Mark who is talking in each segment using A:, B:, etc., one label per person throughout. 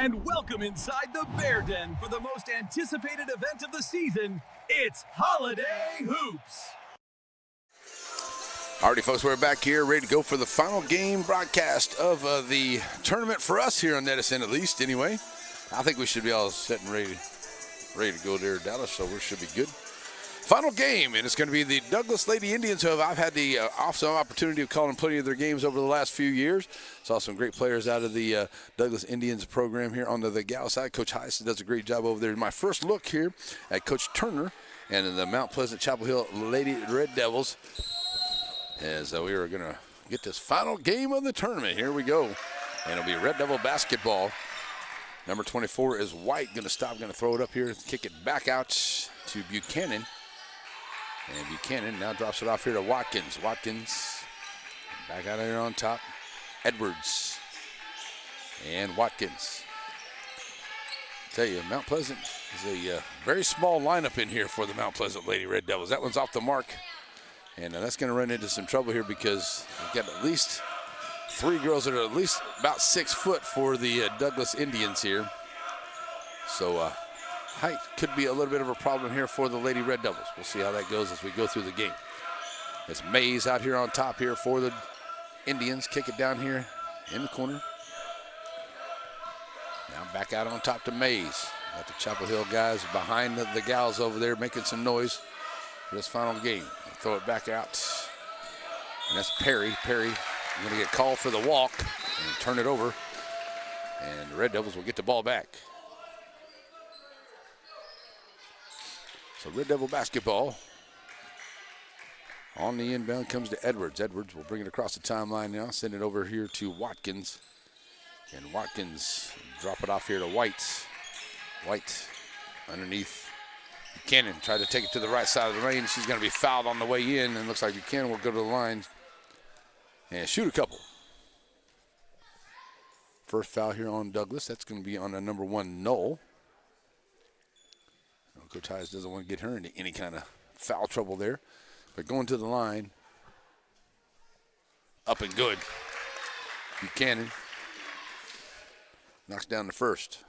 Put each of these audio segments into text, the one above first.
A: And welcome inside the Bear Den for the most anticipated event of the season. It's Holiday Hoops.
B: Alrighty, folks, we're back here ready to go for the final game broadcast of the tournament for us here on NETSN, at least, anyway. I think we should be all set and ready to go there, Dallas, so we should be good. Final game, and it's going to be the Douglas Lady Indians, who I've had the awesome opportunity of calling plenty of their games over the last few years. Saw some great players out of the Douglas Indians program here on the gal side. Coach Heisen does a great job over there. My first look here at Coach Turner and the Mount Pleasant Chapel Hill Lady Red Devils, as we are going to get this final game of the tournament. Here we go, and it'll be Red Devil basketball. Number 24 is White, going to stop, going to throw it up here, kick it back out to Buchanan. And Buchanan now drops it off here to Watkins. Watkins back out there on top. Edwards and Watkins. Tell you, Mount Pleasant is a very small lineup in here for the Mount Pleasant Lady Red Devils. That one's off the mark. And that's going to run into some trouble here because we've got at least 3 girls that are at least about 6 foot for the Douglas Indians here. So height could be a little bit of a problem here for the Lady Red Devils. We'll see how that goes as we go through the game. It's Mays out here on top here for the Indians. Kick it down here in the corner. Now back out on top to Mays. Got the Chapel Hill guys behind the gals over there making some noise for this final game. Throw it back out. And that's Perry. Perry going to get called for the walk and turn it over. And the Red Devils will get the ball back. So Red Devil basketball. On the inbound comes to Edwards. Edwards will bring it across the timeline now. Send it over here to Watkins. And Watkins drop it off here to White. White underneath Buchanan. Tried to take it to the right side of the lane. She's going to be fouled on the way in. And looks like Buchanan will go to the line and shoot a couple. First foul here on Douglas. That's going to be on the number 1, Knoll. Coach Hayes doesn't want to get her into any kind of foul trouble there. But going to the line, up and good. Buchanan knocks down the first.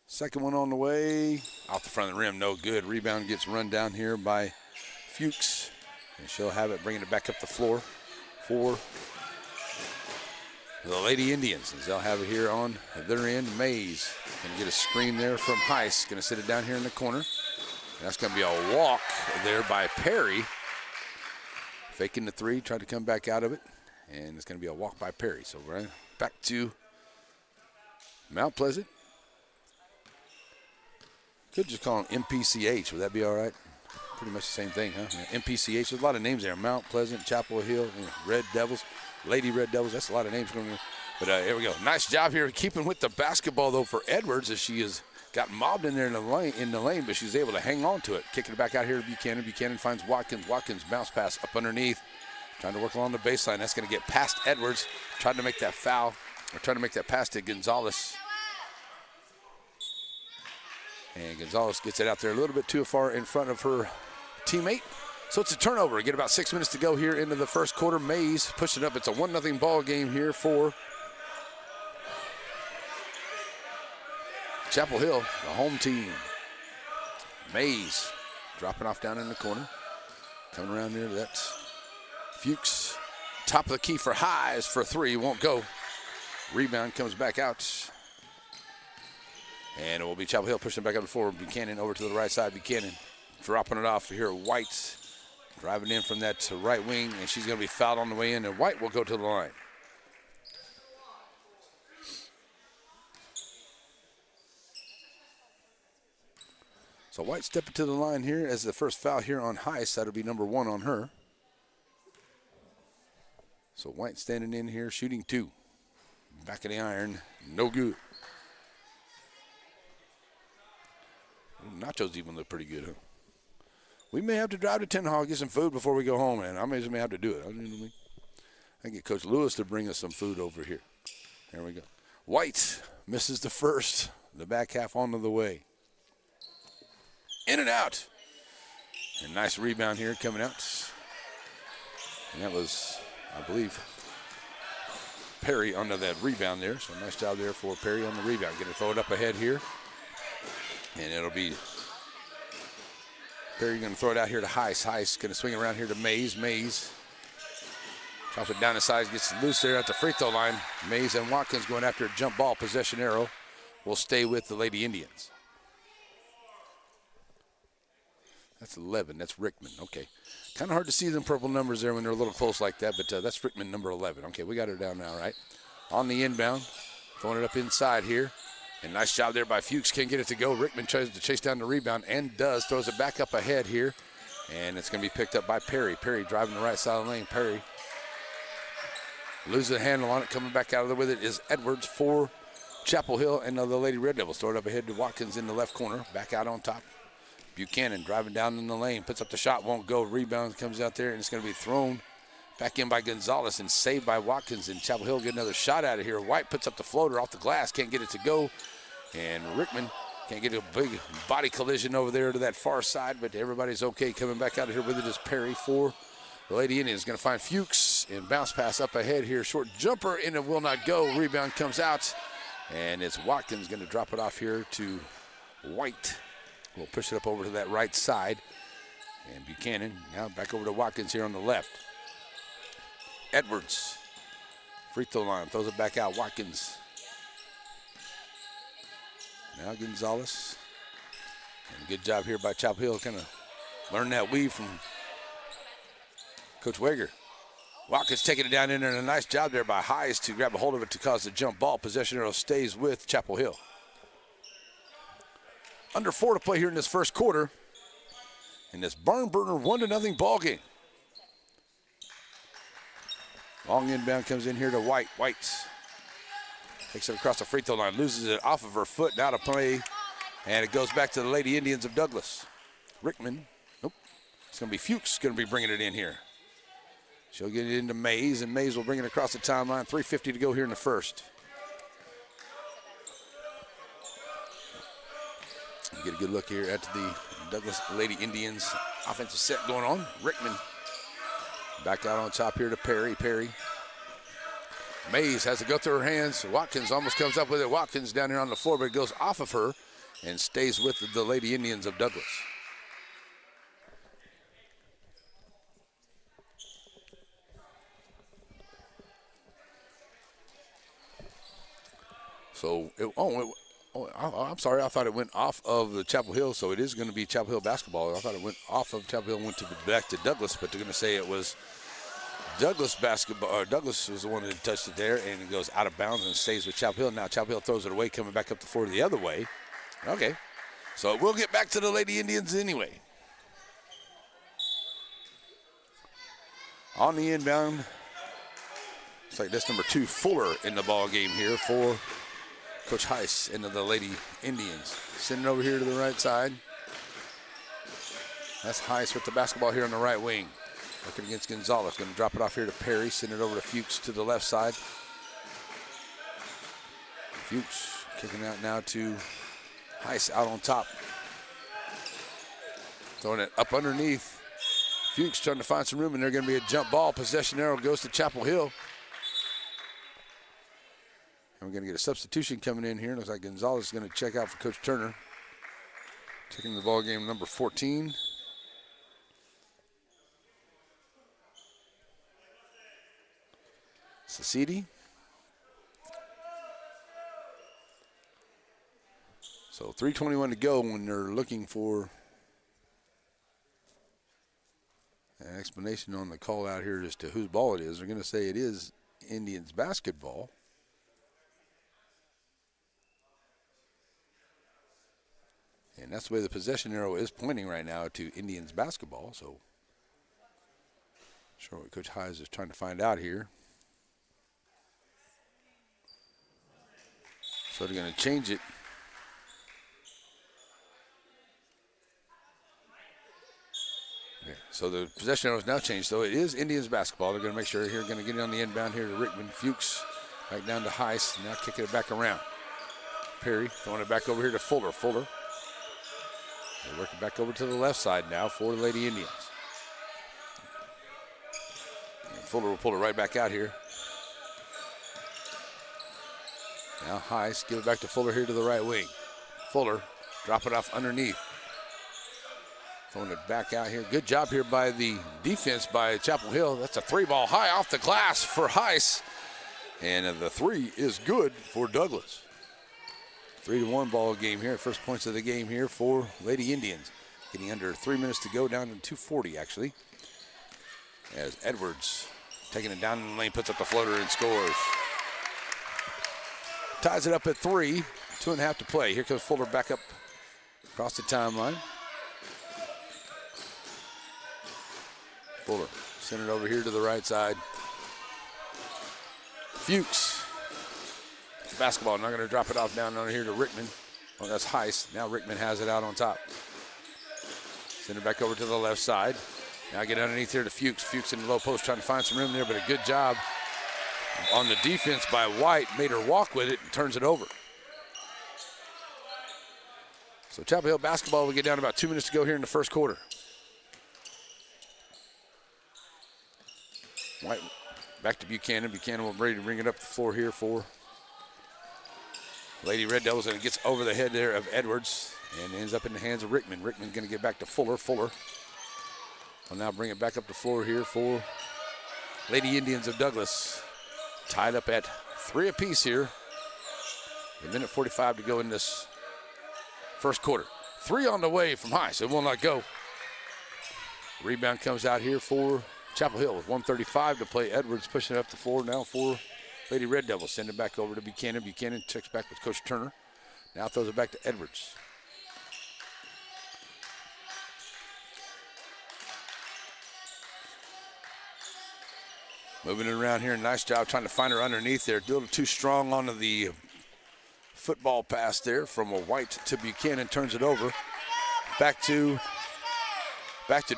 B: Second one on the way. Off the front of the rim, no good. Rebound gets run down here by Fuchs. And she'll have it, bringing it back up the floor for the Lady Indians, as they'll have it here on their end. Mays going to get a screen there from Heiss. Going to sit it down here in the corner. And that's going to be a walk there by Perry. Faking the 3, tried to come back out of it. And it's going to be a walk by Perry. So we're back to Mount Pleasant. Could just call them MPCH. Would that be all right? Pretty much the same thing, huh? Yeah, MPCH. There's a lot of names there. Mount Pleasant, Chapel Hill, Red Devils. Lady Red Devils, that's a lot of names going on. But here we go. Nice job here keeping with the basketball, though, for Edwards, as she has got mobbed in there in the lane, but she's able to hang on to it. Kicking it back out here to Buchanan. Buchanan finds Watkins. Watkins bounce pass up underneath. Trying to work along the baseline. That's going to get past Edwards. Trying to make that foul, or trying to make that pass to Gonzalez. And Gonzalez gets it out there a little bit too far in front of her teammate. So it's a turnover. Get about 6 minutes to go here into the first quarter. Mays pushing up. It's a 1-0 ball game here for Chapel Hill, the home team. Mays dropping off down in the corner. Coming around there, that's Fuchs. Top of the key for Highs for 3. Won't go. Rebound comes back out. And it will be Chapel Hill pushing back up the floor. Buchanan over to the right side. Buchanan dropping it off here. White driving in from that right wing, and she's going to be fouled on the way in, and White will go to the line. So White stepping to the line here as the first foul here on Heiss. That'll be number 1 on her. So White standing in here, shooting 2. Back of the iron, no good. Nachos even look pretty good, huh? We may have to drive to Tenaha, get some food before we go home, and I may have to do it. You know what I mean? I get Coach Lewis to bring us some food over here. There we go. White misses the first. The back half onto the way. In and out. And nice rebound here coming out. And that was I believe, Perry under that rebound there. So nice job there for Perry on the rebound. Going to throw it up ahead here. And it'll be Perry going to throw it out here to Heiss. Heiss going to swing around here to Mays. Mays drops it down the side, gets loose there at the free throw line. Mays and Watkins going after a jump ball. Possession arrow will stay with the Lady Indians. That's 11. That's Rickman. Okay. Kind of hard to see them purple numbers there when they're a little close like that, but that's Rickman, number 11. Okay, we got her down now, right? On the inbound, throwing it up inside here. And nice job there by Fuchs. Can't get it to go. Rickman tries to chase down the rebound and does. Throws it back up ahead here. And it's going to be picked up by Perry. Perry driving the right side of the lane. Perry loses the handle on it. Coming back out of there with it is Edwards for Chapel Hill and the Lady Red Devils. Throw it up ahead to Watkins in the left corner. Back out on top. Buchanan driving down in the lane. Puts up the shot. Won't go. Rebound comes out there. And it's going to be thrown back in by Gonzalez and saved by Watkins. And Chapel Hill get another shot out of here. White puts up the floater off the glass. Can't get it to go. And Rickman can't get a big body collision over there to that far side. But everybody's okay. Coming back out of here with it is Perry for the Lady Indians. Going to find Fuchs and bounce pass up ahead here. Short jumper and it will not go. Rebound comes out. And it's Watkins going to drop it off here to White. We'll push it up over to that right side. And Buchanan now back over to Watkins here on the left. Edwards, free throw line, throws it back out. Watkins. Now Gonzalez. And a good job here by Chapel Hill. Kind of learn that weave from Coach Wager. Watkins taking it down in there, and a nice job there by Hayes to grab a hold of it to cause the jump ball. Possession arrow stays with Chapel Hill. Under 4 to play here in this first quarter. In this barn burner 1-0 ball game. Long inbound comes in here to White. White takes it across the free throw line, loses it off of her foot, now to play, and it goes back to the Lady Indians of Douglas. Rickman, nope, it's going to be Fuchs going to be bringing it in here. She'll get it into Mays, and Mays will bring it across the timeline. 3:50 to go here in the first. You get a good look here at the Douglas Lady Indians offensive set going on. Rickman back out on top here to Perry. Perry. Mays has to go through her hands. Watkins almost comes up with it. Watkins down here on the floor, but it goes off of her and stays with the Lady Indians of Douglas. So, I'm sorry. I thought it went off of the Chapel Hill, so it is going to be Chapel Hill basketball. I thought it went off of Chapel Hill and went back to Douglas, but they're going to say it was Douglas basketball. Douglas was the one that touched it there, and it goes out of bounds and stays with Chapel Hill. Now Chapel Hill throws it away, coming back up the floor the other way. Okay, so we'll get back to the Lady Indians anyway. On the inbound, looks like that's number 2, Fuller, in the ball game here for Coach Heiss into the Lady Indians. Sending it over here to the right side. That's Heiss with the basketball here on the right wing. Looking against Gonzalez. Going to drop it off here to Perry. Send it over to Fuchs to the left side. Fuchs kicking out now to Heiss out on top. Throwing it up underneath. Fuchs trying to find some room, and they're going to be a jump ball. Possession arrow goes to Chapel Hill. And we're going to get a substitution coming in here. Looks like Gonzalez is going to check out for Coach Turner. Taking the ball game, number 14. Sacidi. So 3:21 to go when they're looking for an explanation on the call out here as to whose ball it is. They're going to say it is Indians basketball. And that's the way the possession arrow is pointing right now to Indians basketball. So, sure what Coach Hayes is trying to find out here. So they're going to change it. Okay, so the possession arrow is now changed. So it is Indians basketball. They're going to make sure here, going to get it on the inbound here to Rickman. Fuchs back down to Heiss. Now kicking it back around. Perry throwing it back over here to Fuller. Fuller. They're working back over to the left side now for the Lady Indians. Fuller will pull it right back out here. Now Heiss, give it back to Fuller here to the right wing. Fuller, drop it off underneath. Throwing it back out here. Good job here by the defense by Chapel Hill. That's a 3-ball high off the glass for Heiss. And the 3 is good for Douglas. 3-1 ball game here. First points of the game here for Lady Indians. Getting under 3 minutes to go, down to 2:40 actually. As Edwards taking it down in the lane, puts up the floater and scores. Ties it up at 3, 2.5 to play. Here comes Fuller back up across the timeline. Fuller send it over here to the right side. Fuchs. Basketball, not going to drop it off down on here to Rickman. Oh, that's Heiss. Now Rickman has it out on top. Send it back over to the left side. Now get underneath here to Fuchs. Fuchs in the low post trying to find some room there, but a good job on the defense by White. Made her walk with it and turns it over. So Chapel Hill basketball will get down to about 2 minutes to go here in the first quarter. White back to Buchanan. Buchanan will ready to bring it up the floor here for Lady Red Devils, and it gets over the head there of Edwards and ends up in the hands of Rickman. Rickman's going to get back to Fuller. Fuller will now bring it back up the floor here for Lady Indians of Douglas. Tied up at 3 apiece here. A minute 45 to go in this first quarter. 3 on the way from Heiss. It will not go. Rebound comes out here for Chapel Hill with 1:35 to play. Edwards pushing it up the floor now for Lady Red Devils. Send it back over to Buchanan. Buchanan checks back with Coach Turner. Now throws it back to Edwards. Moving it around here. Nice job trying to find her underneath there. A little too strong onto the football pass there from a White to Buchanan. Turns it over. Back to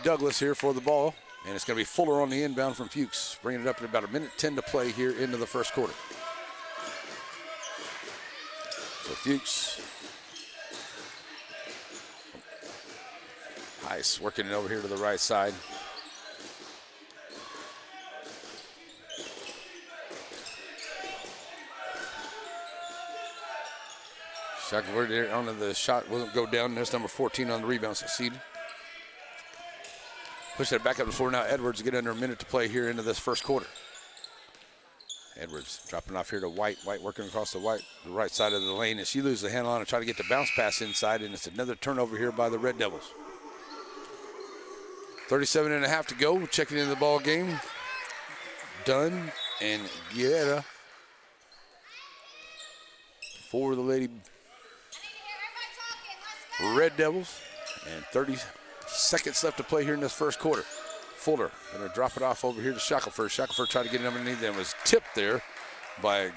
B: Douglas here for the ball. And it's going to be Fuller on the inbound from Fuchs, bringing it up to about 1:10 to play here into the first quarter. So Fuchs. Heiss working it over here to the right side. Shackelford there onto the shot, won't go down. There's number 14 on the rebound, succeeded. Push that back up the floor now. Edwards get under 1 minute to play here into this first quarter. Edwards dropping off here to White. White working across the right side of the lane, and she loses the handle on and try to get the bounce pass inside, and it's another turnover here by the Red Devils. 37.5 to go. Checking into the ball game. Dunn and Guerra for the Lady Red Devils, and 30 seconds left to play here in this first quarter. Fuller going to drop it off over here to Shackelford. Shackelford tried to get it underneath and was tipped there by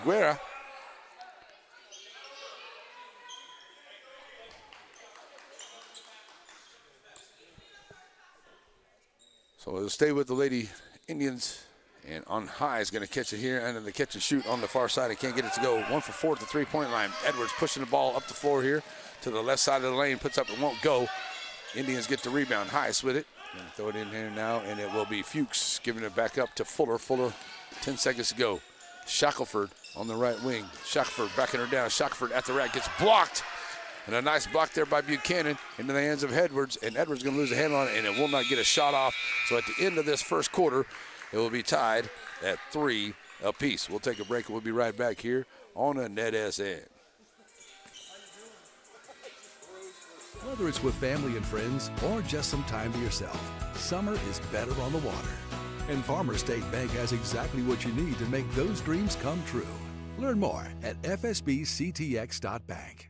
B: Guerra. So it'll stay with the Lady Indians. And on high is going to catch it here, and then the catch and shoot on the far side. He can't get it to go. 1 for 4 at the three-point line. Edwards pushing the ball up the floor here to the left side of the lane. Puts up, it won't go. Indians get the rebound. Heiss with it. Going to throw it in here now, and it will be Fuchs giving it back up to Fuller. Fuller, 10 seconds to go. Shackelford on the right wing. Shackelford backing her down. Shackelford at the rack gets blocked. And a nice block there by Buchanan into the hands of Edwards. And Edwards going to lose the handle on it, and it will not get a shot off. So at the end of this first quarter, it will be tied at 3 apiece. We'll take a break, and we'll be right back here on a NETSN.
C: Whether it's with family and friends or just some time to yourself, summer is better on the water. And Farmers State Bank has exactly what you need to make those dreams come true. Learn more at fsbctx.bank.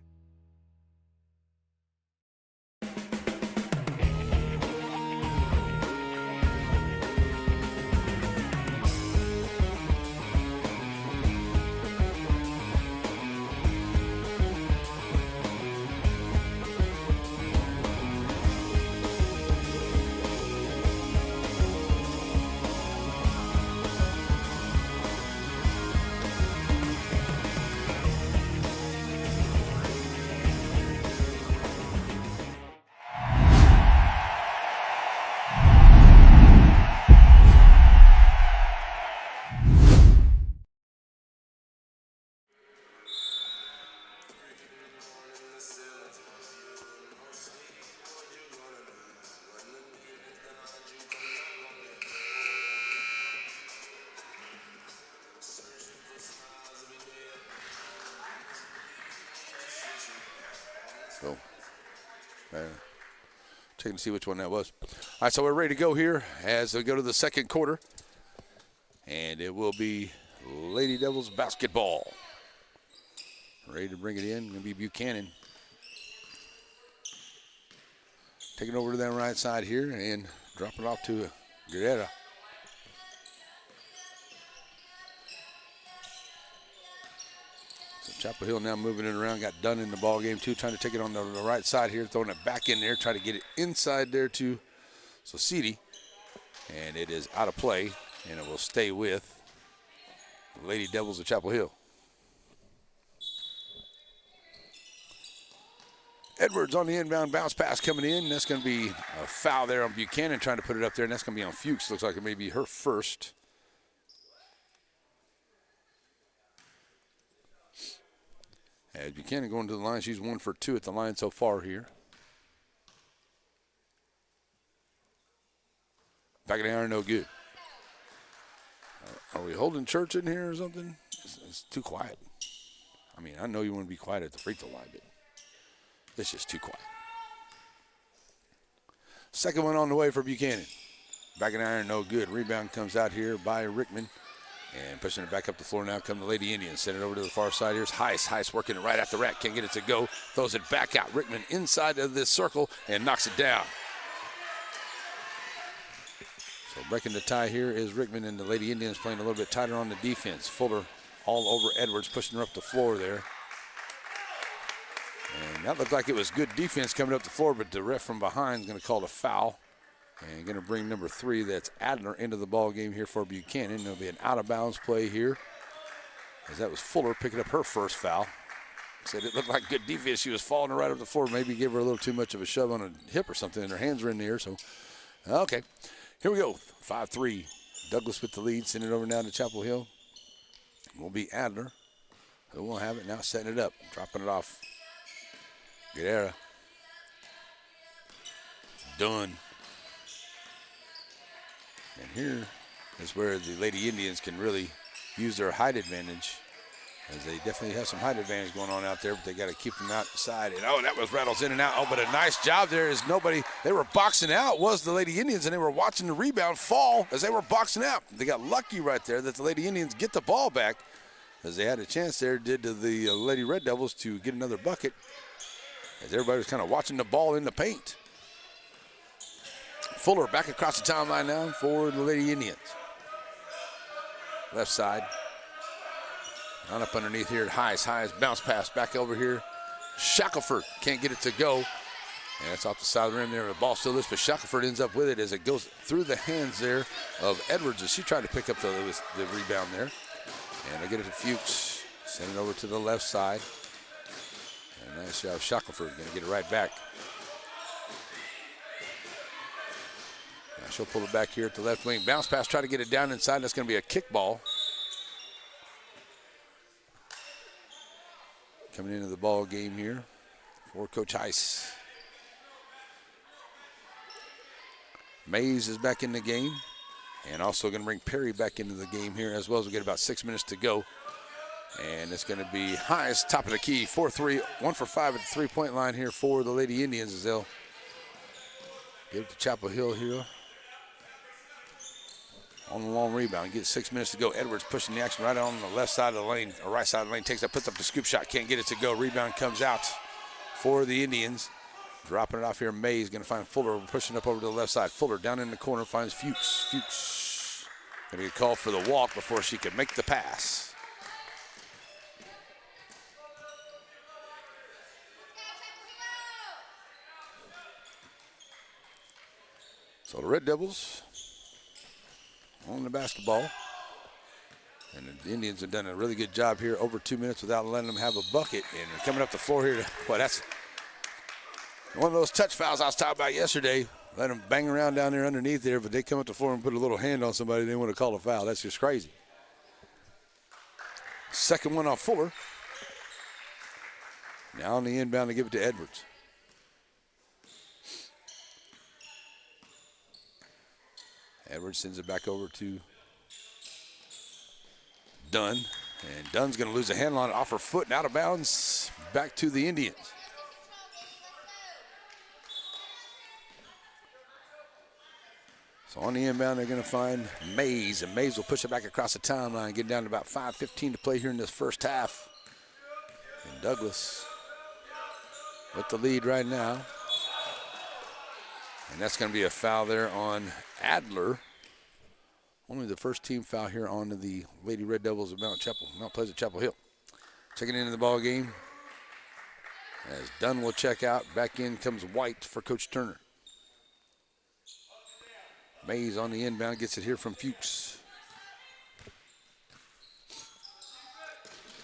B: Checking to see which one that was. All right, so we're ready to go here as we go to the second quarter. And it will be Lady Devils basketball. Ready to bring it in. Going to be Buchanan. Taking over to that right side here and dropping it off to Guerrera. So Chapel Hill now moving it around. Got Dunn in the ball game too. Trying to take it on the right side here. Throwing it back in there. Trying to get it inside there to Sosidi. And it is out of play. And it will stay with the Lady Devils of Chapel Hill. Edwards on the inbound bounce pass coming in. That's going to be a foul there on Buchanan trying to put it up there, and that's going to be on Fuchs. Looks like it may be her first. As Buchanan going to the line, she's 1 for 2 at the line so far here. Back of the iron, no good. Are we holding church in here or something? It's too quiet. I mean, I know you want to be quiet at the free throw line, but it's just too quiet. Second one on the way for Buchanan. Back in the iron, no good. Rebound comes out here by Rickman. And pushing it back up the floor now come the Lady Indians. Send it over to the far side. Here's Heiss. Heiss working it right at the rack. Can't get it to go. Throws it back out. Rickman inside of this circle and knocks it down. So breaking the tie here is Rickman, and the Lady Indians playing a little bit tighter on the defense. Fuller all over Edwards, pushing her up the floor there. And that looked like it was good defense coming up the floor, but the ref from behind is going to call a foul. And going to bring number 3, that's Adler, into the ball game here for Buchanan. There'll be an out-of-bounds play here, as that was Fuller picking up her first foul. Said it looked like good defense. She was falling right up the floor. Maybe gave her a little too much of a shove on a hip or something, and her hands were in the air. So, okay. Here we go. 5-3. Douglas with the lead. Send it over now to Chapel Hill. Will be Adler, who will have it now, setting it up. Dropping it off. Guerrera. Dunn. And here is where the Lady Indians can really use their height advantage, as they definitely have some height advantage going on out there, but they got to keep them outside. And oh, that was rattles in and out. Oh, but a nice job there is nobody. They were boxing out, was the Lady Indians, and they were watching the rebound fall as they were boxing out. They got lucky right there that the Lady Indians get the ball back, as they had a chance there, did to the Lady Red Devils to get another bucket, as everybody was kind of watching the ball in the paint. Fuller back across the timeline now for the Lady Indians. Left side. On up underneath here at Heiss. Heiss bounce pass back over here. Shackelford can't get it to go. And it's off the side of the rim there. The ball still is, but Shackelford ends up with it as it goes through the hands there of Edwards as she tried to pick up the rebound there. And they get it to Fuchs. Send it over to the left side. And nice job. Shackelford going to get it right back. She'll pull it back here at the left wing. Bounce pass, try to get it down inside. That's going to be a kick ball. Coming into the ball game here for Coach Heiss. Mays is back in the game. And also going to bring Perry back into the game here as well, as we get about 6 minutes to go. And it's going to be Heiss, top of the key, 4-3, 1 for 5 at the three-point line here for the Lady Indians, as they'll give it to Chapel Hill here. On the long rebound, get 6 minutes to go. Edwards pushing the action right on the left side of the lane, or right side of the lane, takes up, puts up the scoop shot, can't get it to go. Rebound comes out for the Indians. Dropping it off here, Mays going to find Fuller, pushing up over to the left side. Fuller down in the corner, finds Fuchs. Fuchs going to get called for the walk before she can make the pass. So the Red Devils on the basketball. And the Indians have done a really good job here, over 2 minutes without letting them have a bucket. And they're coming up the floor here. Well, that's one of those touch fouls I was talking about yesterday. Let them bang around down there underneath there, but they come up the floor and put a little hand on somebody. They want to call a foul. That's just crazy. Second one off Fuller. Now on the inbound to give it to Edwards. Edwards sends it back over to Dunn. And Dunn's going to lose a handle on it off her foot and out of bounds. Back to the Indians. So on the inbound, they're going to find Mays, and Mays will push it back across the timeline, getting down to about 5:15 to play here in this first half. And Douglas with the lead right now. And that's going to be a foul there on Adler. Only the first team foul here on the Lady Red Devils of Mount Pleasant Chapel Hill. Checking into the ball game as Dunn will check out. Back in comes White for Coach Turner. Mays on the inbound, gets it here from Fuchs.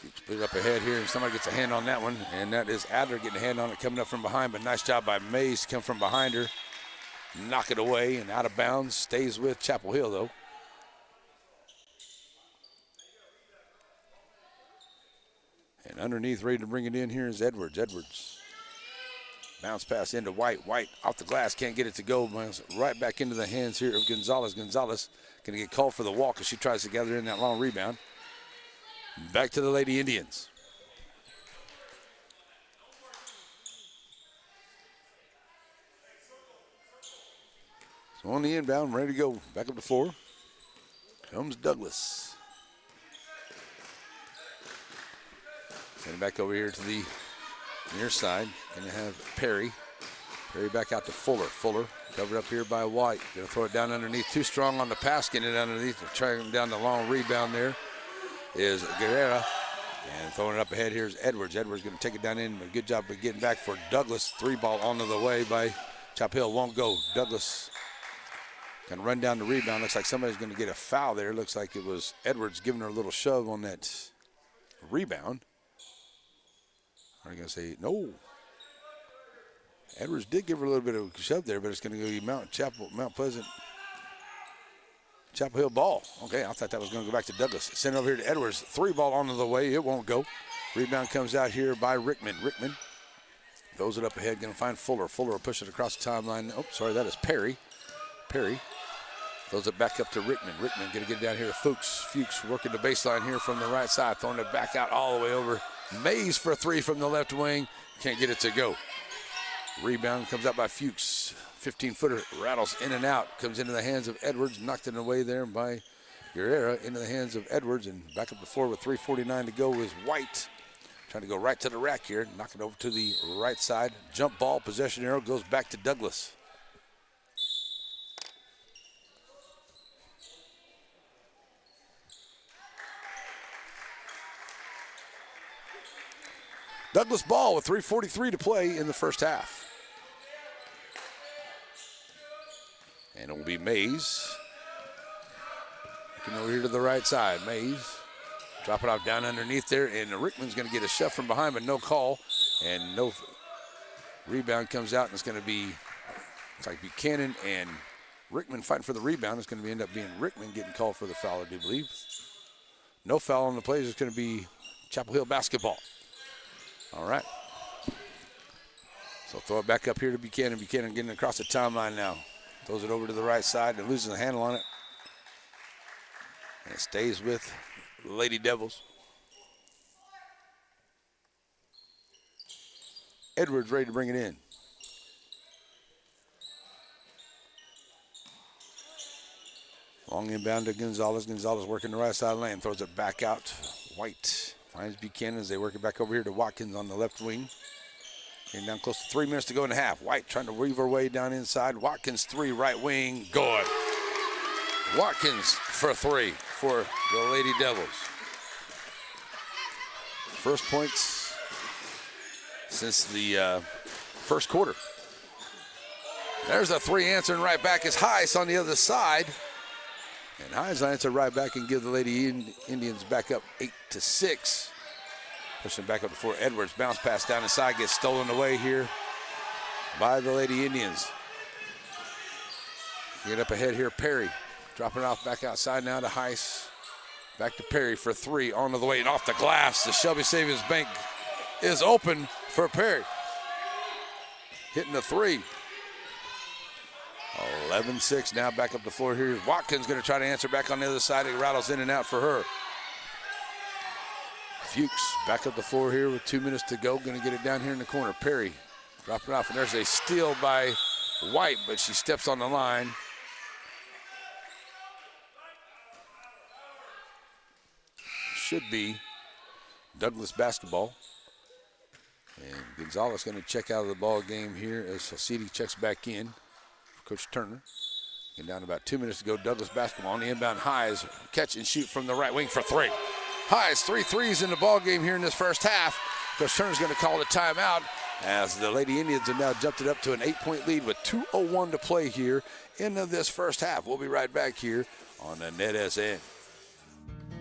B: Fuchs put it up ahead here, and somebody gets a hand on that one, and that is Adler getting a hand on it, coming up from behind, but nice job by Mays to come from behind her, knock it away, and out of bounds. Stays with Chapel Hill, though. And underneath, ready to bring it in here is Edwards. Edwards. Bounce pass into White. White off the glass, can't get it to go. Right back into the hands here of Gonzalez. Gonzalez going to get called for the walk as she tries to gather in that long rebound. Back to the Lady Indians. So on the inbound, ready to go. Back up the floor comes Douglas. Send it back over here to the near side. Going to have Perry. Perry back out to Fuller. Fuller covered up here by White. Going to throw it down underneath. Too strong on the pass. Getting it underneath. Trying down the long rebound there is Guerrera. And throwing it up ahead here is Edwards. Edwards going to take it down in. A good job of getting back for Douglas. 3-ball onto the way by Chapel Hill. Won't go. Douglas going to run down the rebound. Looks like somebody's going to get a foul there. Looks like it was Edwards giving her a little shove on that rebound. Are you going to say no? Edwards did give her a little bit of a shove there, but it's going to go to Mount Pleasant Chapel Hill ball. Okay, I thought that was going to go back to Douglas. Send it over here to Edwards. 3-ball onto the way. It won't go. Rebound comes out here by Rickman. Rickman throws it up ahead. Going to find Fuller. Fuller will push it across the timeline. Oh, sorry, that is Perry. Perry throws it back up to Rickman. Rickman going to get it down here to Fuchs. Fuchs working the baseline here from the right side. Throwing it back out all the way over. Mays for 3 from the left wing. Can't get it to go. Rebound comes out by Fuchs. 15-footer rattles in and out. Comes into the hands of Edwards. Knocked it away there by Guerrera. Into the hands of Edwards. And back up the floor with 3:49 to go is White. Trying to go right to the rack here. Knock it over to the right side. Jump ball. Possession arrow goes back to Douglas. Douglas ball with 3:43 to play in the first half. And it will be Mays. Looking over here to the right side. Mays. Drop it off down underneath there. And Rickman's going to get a shove from behind, but no call. And no rebound comes out. And it's going to be, it's like Buchanan and Rickman fighting for the rebound. It's going to end up being Rickman getting called for the foul, I do believe. No foul on the plays. It's going to be Chapel Hill basketball. All right. So throw it back up here to Buchanan. Buchanan getting across the timeline now. Throws it over to the right side and losing the handle on it. And it stays with the Lady Devils. Edwards ready to bring it in. Long inbound to Gonzalez. Gonzalez working the right side lane. Throws it back out. White finds Buchanan as they work it back over here to Watkins on the left wing. Getting down close to 3 minutes to go in the half. White trying to weave her way down inside. Watkins 3 right wing. Good. Watkins for 3 for the Lady Devils. First points since the first quarter. There's a 3 answering right back is Heiss on the other side. And Heiss answer right back and give the Lady Indians back up 8-6. Pushing back up before Edwards. Bounce pass down inside. Gets stolen away here by the Lady Indians. Get up ahead here, Perry. Dropping it off back outside now to Heiss. Back to Perry for 3. On the way and off the glass. The Shelby Savings Bank is open for Perry. Hitting the 3. 11-6 now back up the floor here. Watkins going to try to answer back on the other side. It rattles in and out for her. Fuchs back up the floor here with 2 minutes to go. Going to get it down here in the corner. Perry dropping it off, and there's a steal by White, but she steps on the line. should be Douglas basketball. And Gonzalez going to check out of the ball game here as Hosidi checks back in for Coach Turner. And down to about 2 minutes to go. Douglas basketball on the inbound. Highs catch and shoot from the right wing for three. Highs 3 threes in the ball game here in this first half. Coach Turner's going to call a timeout as the Lady Indians have now jumped it up to an 8-point lead with 2:01 to play here in this first half. We'll be right back here on the NETSN.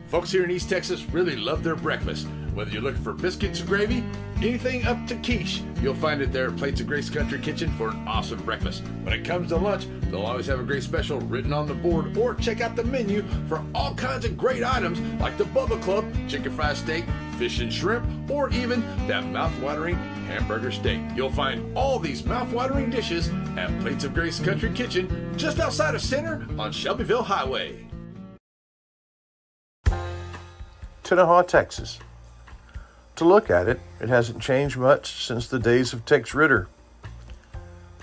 D: Folks here in East Texas really love their breakfast. Whether you're looking for biscuits or gravy, anything up to quiche, you'll find it there at Plates of Grace Country Kitchen for an awesome breakfast. When it comes to lunch, they'll always have a great special written on the board, or check out the menu for all kinds of great items like the Bubba Club, chicken fried steak, fish and shrimp, or even that mouth-watering hamburger steak. You'll find all these mouth-watering dishes at Plates of Grace Country Kitchen just outside of Center on Shelbyville Highway.
E: Tenaha, Texas. To look at it, it hasn't changed much since the days of Tex Ritter.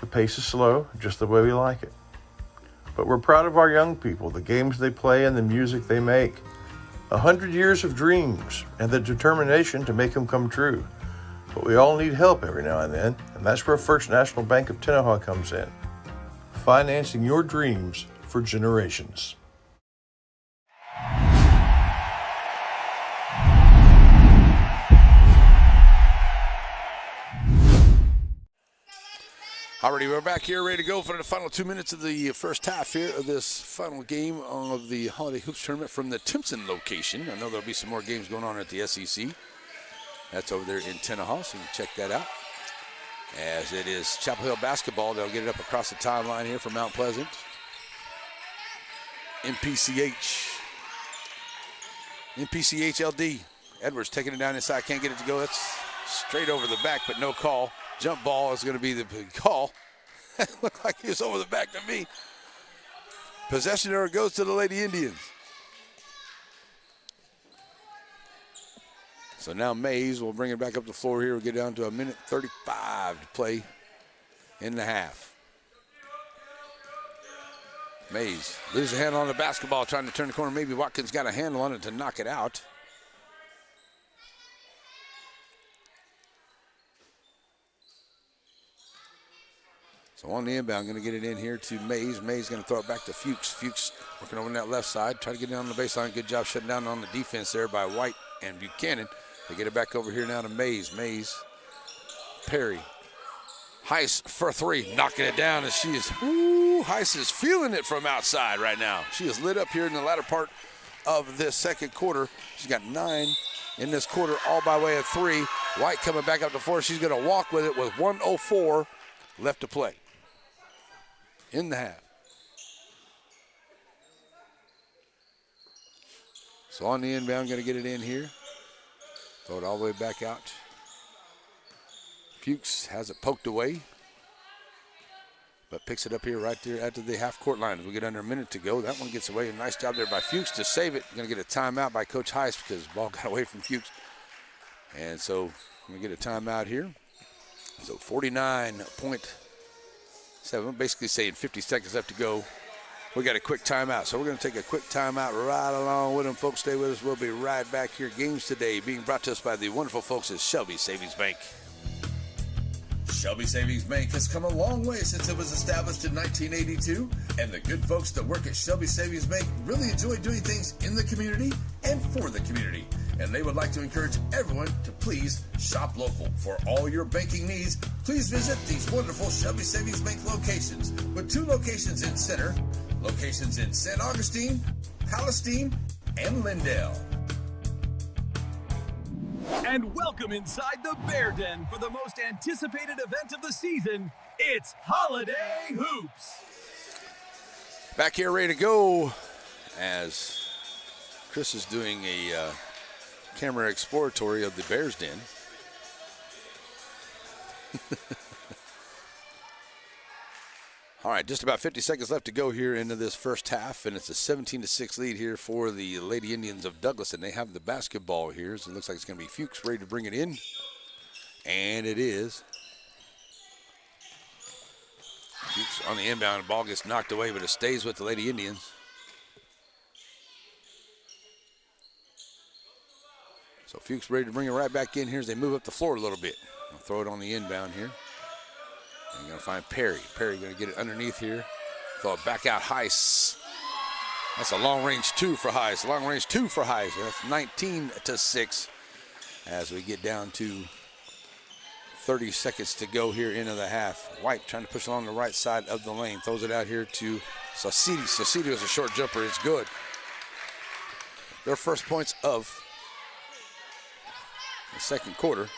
E: The pace is slow, just the way we like it. But we're proud of our young people, the games they play and the music they make. 100 years of dreams and the determination to make them come true. But we all need help every now and then, and that's where First National Bank of Tenaha comes in. Financing your dreams for generations.
B: Alrighty, we're back here ready to go for the final 2 minutes of the first half here of this final game of the Holiday Hoops Tournament from the Timpson location. I know there'll be some more games going on at the SEC. That's over there in Tenaha, so you can check that out. As it is Chapel Hill basketball, they'll get it up across the timeline here from Mount Pleasant. NPCH LD. Edwards taking it down inside, can't get it to go. That's straight over the back, but no call. Jump ball is going to be the big call. Looked like he was over the back to me. Possession error goes to the Lady Indians. So now Mays will bring it back up the floor here. We'll get down to 1:35 to play in the half. Mays loses a handle on the basketball, trying to turn the corner. Maybe Watkins got a handle on it to knock it out. So on the inbound, going to get it in here to Mays. Mays going to throw it back to Fuchs. Fuchs working over on that left side. Try to get down on the baseline. Good job shutting down on the defense there by White and Buchanan. They get it back over here now to Mays. Mays, Perry. Heiss for three, knocking it down as she is, Heiss is feeling it from outside right now. She is lit up here in the latter part of this second quarter. She's got 9 in this quarter, all by way of 3. White coming back up to 4. She's going to walk with it with 1:04 left to play in the half. So on the inbound, going to get it in here. Throw it all the way back out. Fuchs has it poked away, but picks it up here right there after the half-court line. As we get under a minute to go, that one gets away. Nice job there by Fuchs to save it. Going to get a timeout by Coach Heiss because the ball got away from Fuchs. And so we're going to get a timeout here. So 49.7, basically saying 50 seconds left to go. We got a quick timeout. So we're going to take a quick timeout right along with them. Folks, stay with us. We'll be right back here. Games today being brought to us by the wonderful folks at Shelby Savings Bank.
A: Shelby Savings Bank has come a long way since it was established in 1982, and the good folks that work at Shelby Savings Bank really enjoy doing things in the community and for the community. And they would like to encourage everyone to please shop local. For all your banking needs, please visit these wonderful Shelby Savings Bank locations, with 2 locations in Center, locations in St. Augustine, Palestine, and Lindale. And welcome inside the Bear Den for the most anticipated event of the season. It's Holiday Hoops.
B: Back here ready to go as Chris is doing a camera exploratory of the Bears Den. All right, just about 50 seconds left to go here into this first half, and it's a 17-6 lead here for the Lady Indians of Douglas, and they have the basketball here, so it looks like it's going to be Fuchs ready to bring it in, and it is. Fuchs on the inbound, the ball gets knocked away, but it stays with the Lady Indians. So Fuchs ready to bring it right back in here as they move up the floor a little bit. I'll throw it on the inbound here. And you're going to find Perry. Perry going to get it underneath here. Throw it back out Heiss. That's a long range 2 for Heiss. Long range 2 for Heiss. That's 19-6 as we get down to 30 seconds to go here into the half. White trying to push along the right side of the lane. Throws it out here to Saucidi. Saucidi was a short jumper. It's good. Their first points of the second quarter.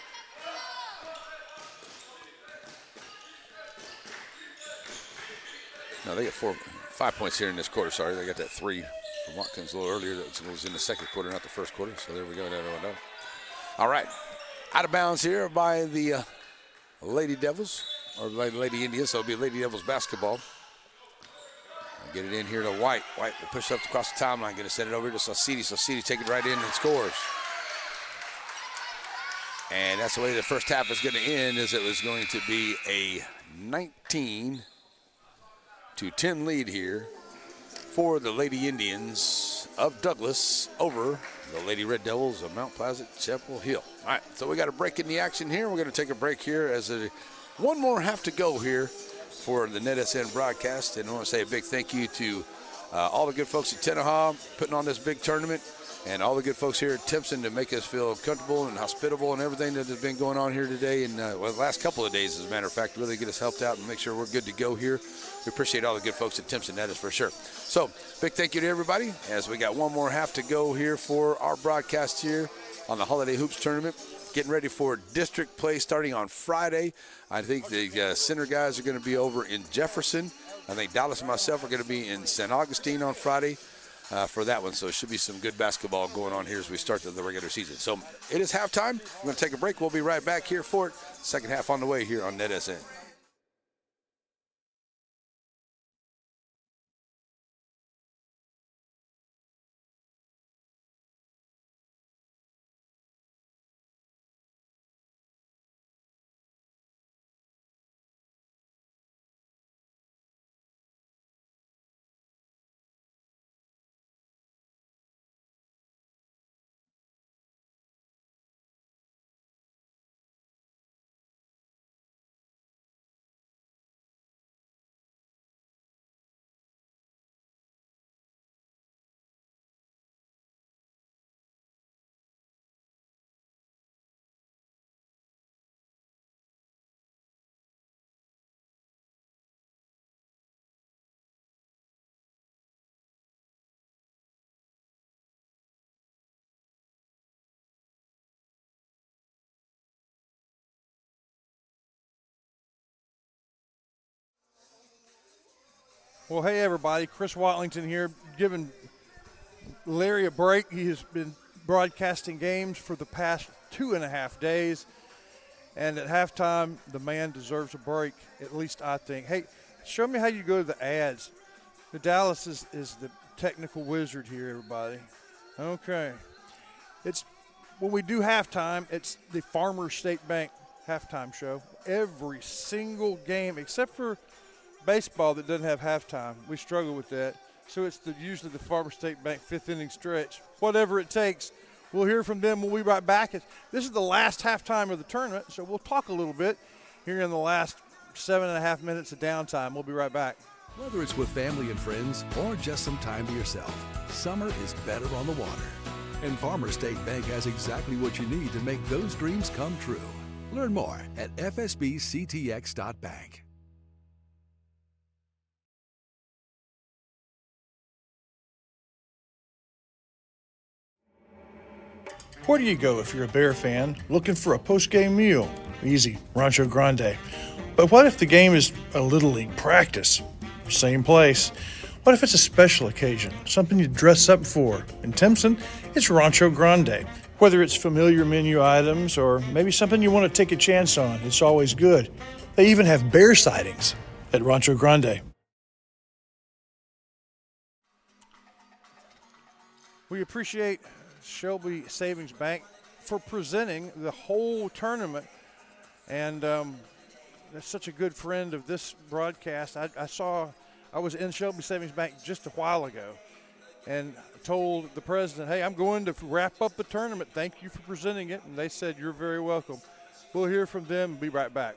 B: No, they get 5 points here in this quarter. Sorry, they got that 3 from Watkins a little earlier. That was in the second quarter, not the first quarter. So there we go. All right, out of bounds here by the Lady Devils, or Lady Indians. So it'll be Lady Devils basketball. I'll get it in here to White. White will push up across the timeline. Going to send it over to Saucidi. Saucidi take it right in and scores. And that's the way the first half is going to end, as it was going to be a 19-10 lead here for the Lady Indians of Douglas over the Lady Red Devils of Mount Pleasant Chapel Hill. All right, so we got a break in the action here. We're going to take a break here as one more half to go here for the NETSN broadcast. And I want to say a big thank you to all the good folks at Tenaha putting on this big tournament, and all the good folks here at Timpson to make us feel comfortable and hospitable and everything that has been going on here today. And the last couple of days, as a matter of fact, really get us helped out and make sure we're good to go here. We appreciate all the good folks at Timpson, that is for sure. So, big thank you to everybody, as we got one more half to go here for our broadcast here on the Holiday Hoops Tournament. Getting ready for district play starting on Friday. I think the center guys are going to be over in Jefferson. I think Dallas and myself are going to be in St. Augustine on Friday for that one. So it should be some good basketball going on here as we start the regular season. So it is halftime. We're going to take a break. We'll be right back here for it. Second half on the way here on NETSN.
F: Well, hey, everybody. Chris Watlington here, giving Larry a break. He has been broadcasting games for the past 2.5 days. And at halftime, the man deserves a break, at least I think. Hey, show me how you go to the ads. The Dallas is the technical wizard here, everybody. Okay. It's when we do halftime, it's the Farmers State Bank halftime show. Every single game, except for baseball that doesn't have halftime. We struggle with that. So it's usually the Farmers State Bank fifth inning stretch. Whatever it takes. We'll hear from them when we right back. This is the last halftime of the tournament, so we'll talk a little bit here in the last 7.5 minutes of downtime. We'll be right back.
C: Whether it's with family and friends or just some time to yourself, summer is better on the water. And Farmers State Bank has exactly what you need to make those dreams come true. Learn more at fsbctx.bank.
G: Where do you go if you're a Bear fan looking for a post-game meal? Easy, Rancho Grande. But what if the game is a Little League practice? Same place. What if it's a special occasion, something you dress up for? In Timpson, it's Rancho Grande. Whether it's familiar menu items or maybe something you want to take a chance on, it's always good. They even have bear sightings at Rancho Grande.
F: We appreciate Shelby Savings Bank for presenting the whole tournament, and they're such a good friend of this broadcast. I was in Shelby Savings Bank just a while ago, and told the president, hey, I'm going to wrap up the tournament. Thank you for presenting it. And they said, you're very welcome. We'll hear from them and be right back.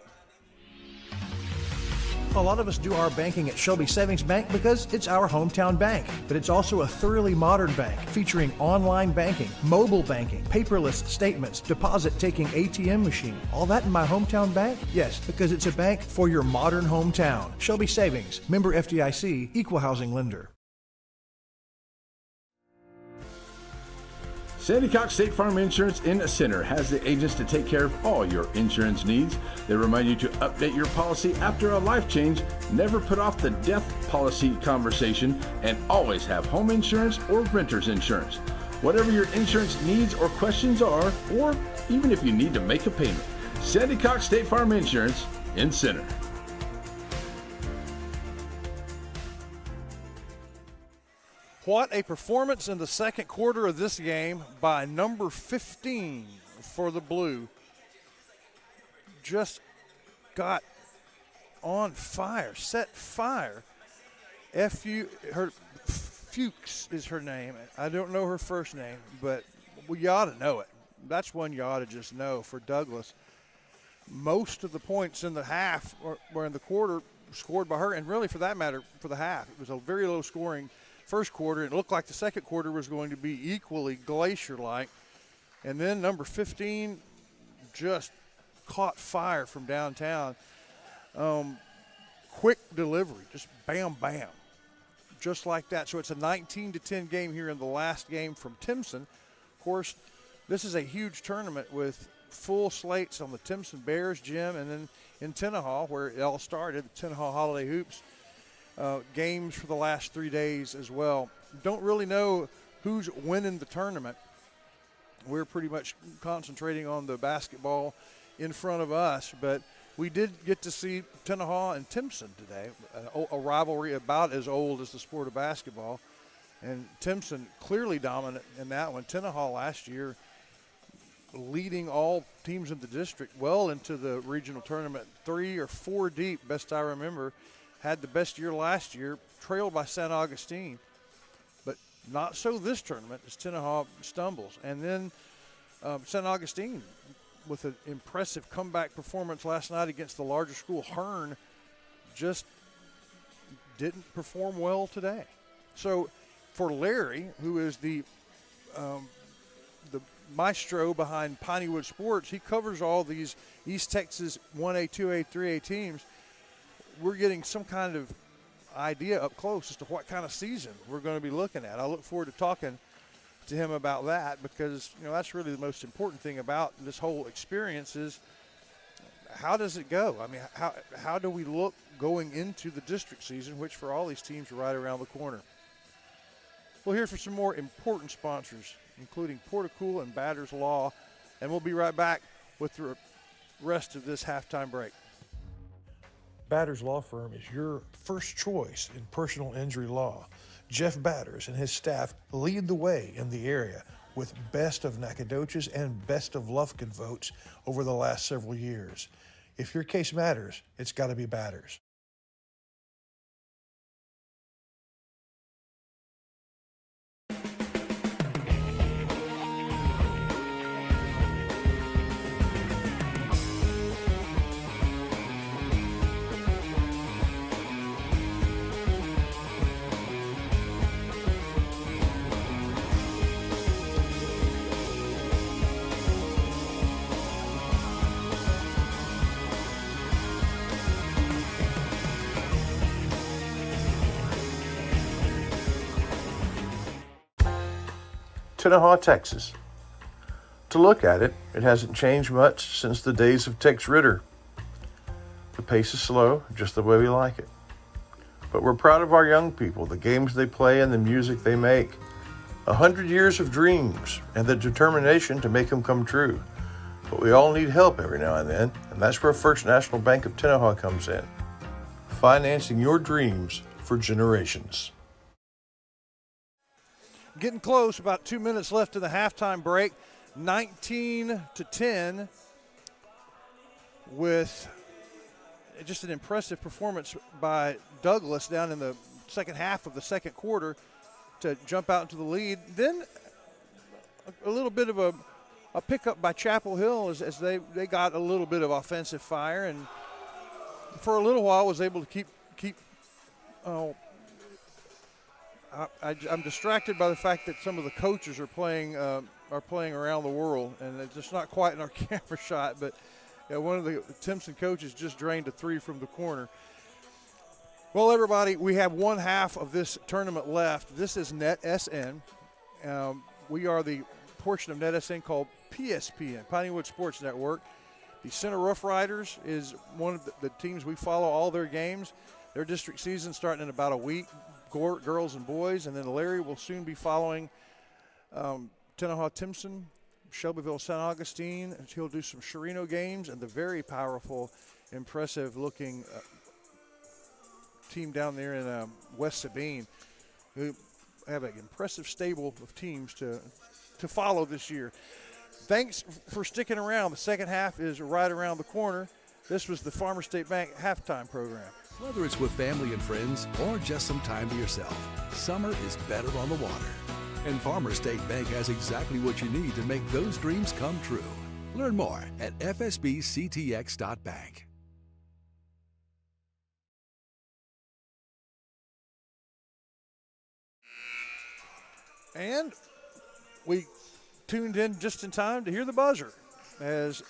H: A lot of us do our banking at Shelby Savings Bank because it's our hometown bank, but it's also a thoroughly modern bank featuring online banking, mobile banking, paperless statements, deposit-taking ATM machine. All that in my hometown bank? Yes, because it's a bank for your modern hometown. Shelby Savings, member FDIC, equal housing lender.
D: Sandy Cox State Farm Insurance in a Center has the agents to take care of all your insurance needs. They remind you to update your policy after a life change, never put off the death policy conversation, and always have home insurance or renter's insurance. Whatever your insurance needs or questions are, or even if you need to make a payment, Sandy Cox State Farm Insurance in Center.
F: What a performance in the second quarter of this game by number 15 for the Blue. Just got on fire, set fire. Fuchs is her name. I don't know her first name, but you ought to know it. That's one you ought to just know for Douglas. Most of the points in the half were in the quarter scored by her, and really for that matter, for the half. It was a very low scoring first quarter. It looked like the second quarter was going to be equally glacier-like. And then number 15 just caught fire from downtown. Quick delivery, just bam, bam, just like that. So it's a 19-10 game here in the last game from Timpson. Of course, this is a huge tournament with full slates on the Timpson Bears gym, and then in Tenaha, where it all started, the Tenaha Holiday Hoops. Games for the last 3 days as well. Don't really know who's winning the tournament. We're pretty much concentrating on the basketball in front of us, but we did get to see Tenaha and Timpson today, a rivalry about as old as the sport of basketball, and Timpson clearly dominant in that one. Tenaha last year leading all teams in the district well into the regional tournament, 3 or 4 deep, best I remember. Had the best year last year, trailed by St. Augustine. But not so this tournament as Tenaha stumbles. And then St. Augustine with an impressive comeback performance last night against the larger school. Hearn just didn't perform well today. So for Larry, who is the maestro behind Pineywood Sports, he covers all these East Texas 1A, 2A, 3A teams. We're getting some kind of idea up close as to what kind of season we're going to be looking at. I look forward to talking to him about that because, that's really the most important thing about this whole experience is how does it go? I mean, how do we look going into the district season, which for all these teams are right around the corner? We'll hear from some more important sponsors, including Porticool and Batters Law, and we'll be right back with the rest of this halftime break.
G: Batters Law Firm is your first choice in personal injury law. Jeff Batters and his staff lead the way in the area with best of Nacogdoches and best of Lufkin votes over the last several years. If your case matters, it's got to be Batters.
E: Tenaha, Texas. To look at it, it hasn't changed much since the days of Tex Ritter. The pace is slow, just the way we like it. But we're proud of our young people, the games they play and the music they make. 100 years of dreams and the determination to make them come true. But we all need help every now and then, and that's where First National Bank of Tenaha comes in. Financing your dreams for generations.
F: Getting close, about 2 minutes left in the halftime break. 19-10 with just an impressive performance by Douglas down in the second half of the second quarter. to jump out into the lead. Then a little bit of a pickup by Chapel Hill as they got a little bit of offensive fire, and for a little while was able to keep I'm distracted by the fact that some of the coaches are playing around the world, and it's just not quite in our camera shot, but one of the Timpson coaches just drained a three from the corner. Well, everybody, we have one half of this tournament left. This is NETSN. We are the portion of NETSN called PSPN, Pineywood Sports Network. The Center Rough Riders is one of the teams we follow all their games. Their district season starting in about a week, girls and boys, and then Larry will soon be following Tenaha Timpson, Shelbyville St. Augustine, and he'll do some Sherino games, and the very powerful, impressive-looking team down there in West Sabine, who have an impressive stable of teams to follow this year. Thanks for sticking around. The second half is right around the corner. This was the Farmer State Bank halftime program.
C: Whether it's with family and friends or just some time to yourself, summer is better on the water. And Farmer State Bank has exactly what you need to make those dreams come true. Learn more at fsbctx.bank.
F: And we tuned in just in time to hear the buzzer as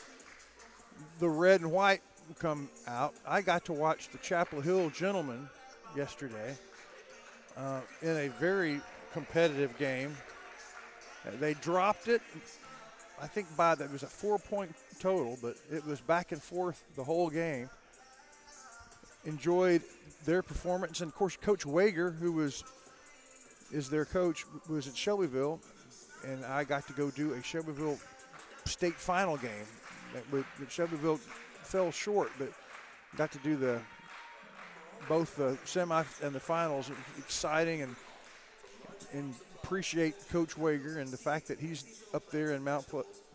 F: the red and white come out. I got to watch the Chapel Hill gentlemen yesterday in a very competitive game. They dropped it, I think it was a 4-point total, but it was back and forth the whole game. Enjoyed their performance, and of course Coach Wager, who is their coach, was at Shelbyville, and I got to go do a Shelbyville state final game. Shelbyville fell short, but got to do both the semi and the finals. It was exciting, and appreciate Coach Wager and the fact that he's up there in Mount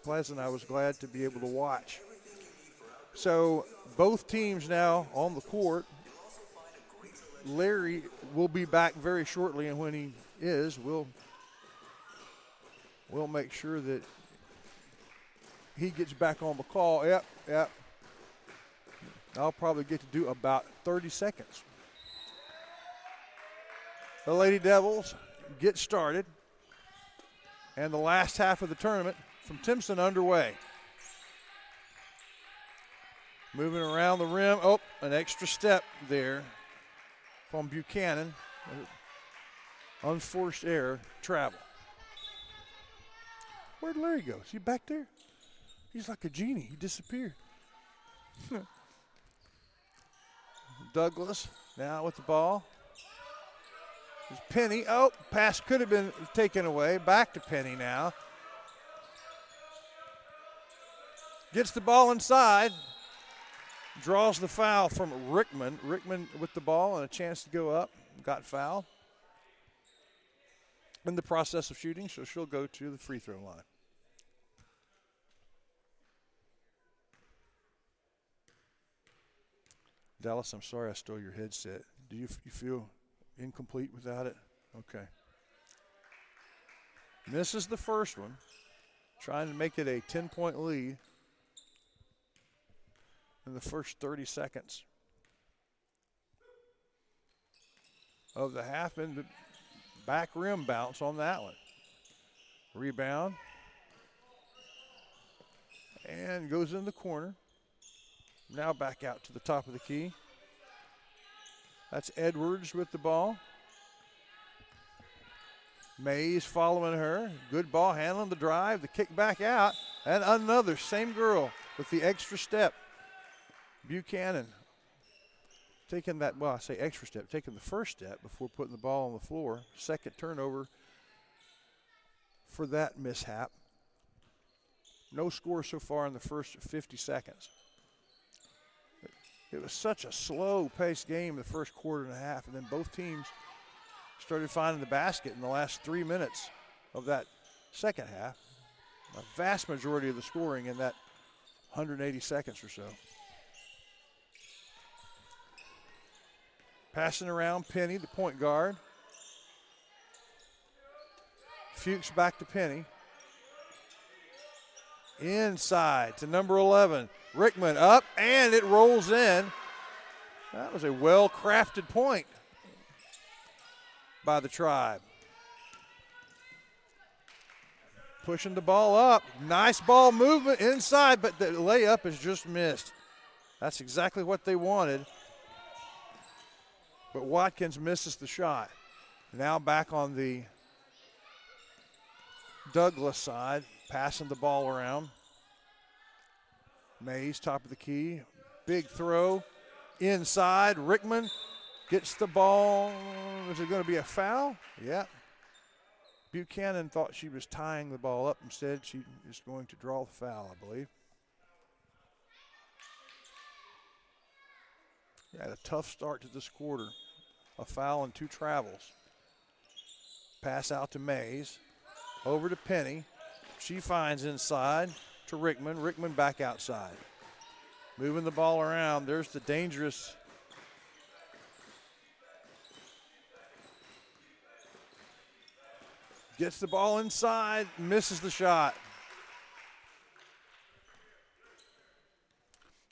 F: Pleasant. I was glad to be able to watch. So both teams now on the court. Larry will be back very shortly, and when he is, we'll make sure that he gets back on the call. Yep. I'll probably get to do about 30 seconds. The Lady Devils get started, and the last half of the tournament from Timpson underway. Moving around the rim. Oh, an extra step there from Buchanan. Unforced error, travel. Where'd Larry go? Is he back there? He's like a genie. He disappeared. Douglas now with the ball. There's Penny. Oh, pass could have been taken away. Back to Penny now. Gets the ball inside. Draws the foul from Rickman. Rickman with the ball and a chance to go up. Got fouled in the process of shooting, so she'll go to the free throw line. Dallas, I'm sorry I stole your headset. Do you feel incomplete without it? Okay. Misses the first one, trying to make it a 10-point lead in the first 30 seconds of the half, and the back rim bounce on that one. Rebound. And goes in the corner. Now back out to the top of the key. That's Edwards with the ball. Mays following her. Good ball handling the drive, the kick back out. And another, same girl with the extra step. Buchanan taking that, well, I say extra step, taking the first step before putting the ball on the floor. Second turnover for that mishap. No score so far in the first 50 seconds. It was such a slow-paced game the first quarter and a half, and then both teams started finding the basket in the last 3 minutes of that second half. A vast majority of the scoring in that 180 seconds or so. Passing around Penny, the point guard. Fuchs back to Penny. Inside to number 11. Rickman up, and it rolls in. That was a well-crafted point by the Tribe. Pushing the ball up. Nice ball movement inside, but the layup is just missed. That's exactly what they wanted. But Watkins misses the shot. Now back on the Douglas side, passing the ball around. Mays, top of the key. Big throw inside. Rickman gets the ball. Is it going to be a foul? Yeah. Buchanan thought she was tying the ball up. Instead, she is going to draw the foul, I believe. Had a tough start to this quarter. A foul and 2 travels. Pass out to Mays. Over to Penny. She finds inside to Rickman. Rickman back outside. Moving the ball around. There's the dangerous gets the ball inside, misses the shot.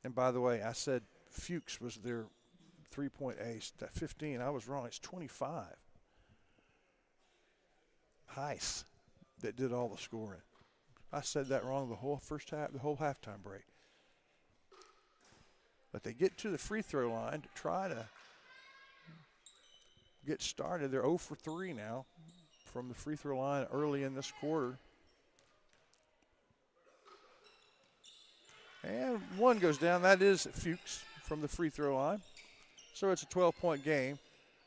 F: And by the way, I said Fuchs was their 3-point ace. That 15, I was wrong. It's 25. Heiss that did all the scoring. I said that wrong the whole first half, the whole halftime break. But they get to the free throw line to try to get started. They're 0 for 3 now from the free throw line early in this quarter. And one goes down. That is Fuchs from the free throw line. So it's a 12-point game.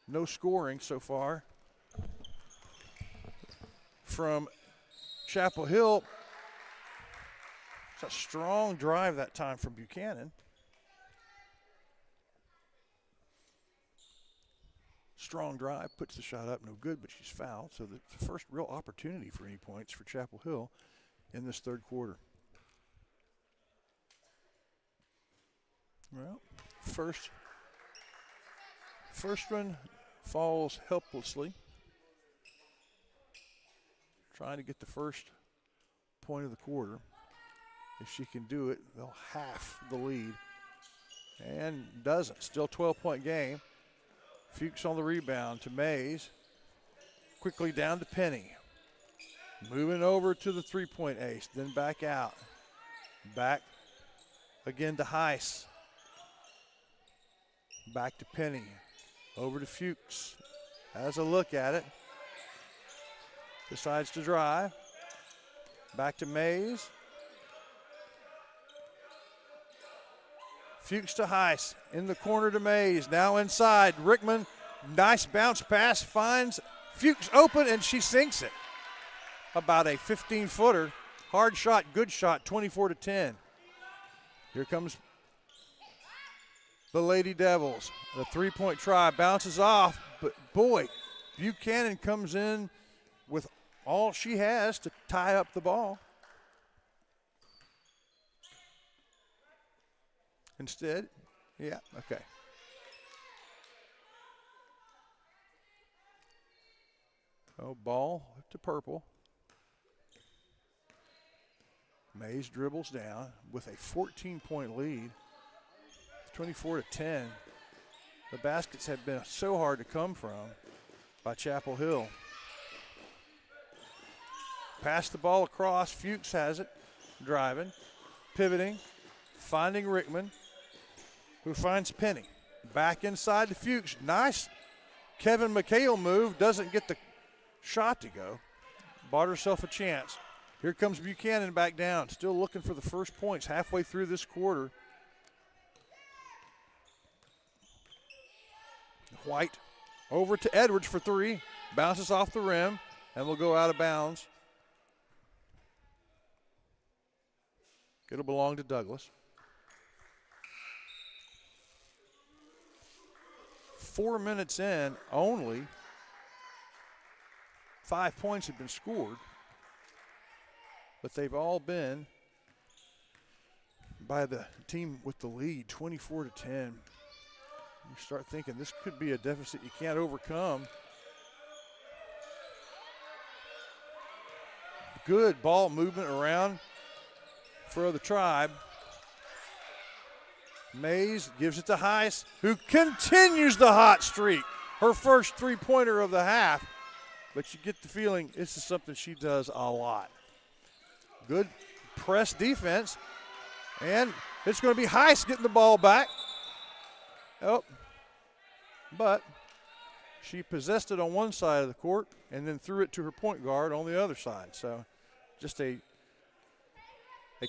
F: No scoring so far from Chapel Hill. It's a strong drive that time from Buchanan. Strong drive, puts the shot up, no good, but she's fouled. So the first real opportunity for any points for Chapel Hill in this third quarter. Well, first one falls helplessly. Trying to get the first point of the quarter. If she can do it, they'll half the lead. And doesn't. Still 12-point game. Fuchs on the rebound to Mays. Quickly down to Penny. Moving over to the 3-point ace. Then back out. Back again to Heiss. Back to Penny. Over to Fuchs. Has a look at it. Decides to drive. Back to Mays. Fuchs to Heiss. In the corner to Mays. Now inside. Rickman. Nice bounce pass. Finds Fuchs open, and she sinks it. About a 15-footer. Hard shot, good shot, 24-10. Here comes the Lady Devils. The 3-point try bounces off, but boy, Buchanan comes in with all she has to tie up the ball. Instead, yeah, okay. Oh, ball to purple. Mays dribbles down with a 14-point lead, 24-10. The baskets have been so hard to come from by Chapel Hill. Pass the ball across. Fuchs has it, driving, pivoting, finding Rickman, who finds Penny. Back inside to Fuchs. Nice Kevin McHale move. Doesn't get the shot to go. Bought herself a chance. Here comes Buchanan back down. Still looking for the first points halfway through this quarter. White over to Edwards for 3. Bounces off the rim and will go out of bounds. It'll belong to Douglas. 4 minutes in, only 5 points have been scored, but they've all been by the team with the lead, 24-10. You start thinking this could be a deficit you can't overcome. good ball movement around for the Tribe. Mays gives it to Heiss, who continues the hot streak. Her first three-pointer of the half. But you get the feeling this is something she does a lot. Good press defense. And it's going to be Heiss getting the ball back. Oh, but she possessed it on one side of the court and then threw it to her point guard on the other side. So just a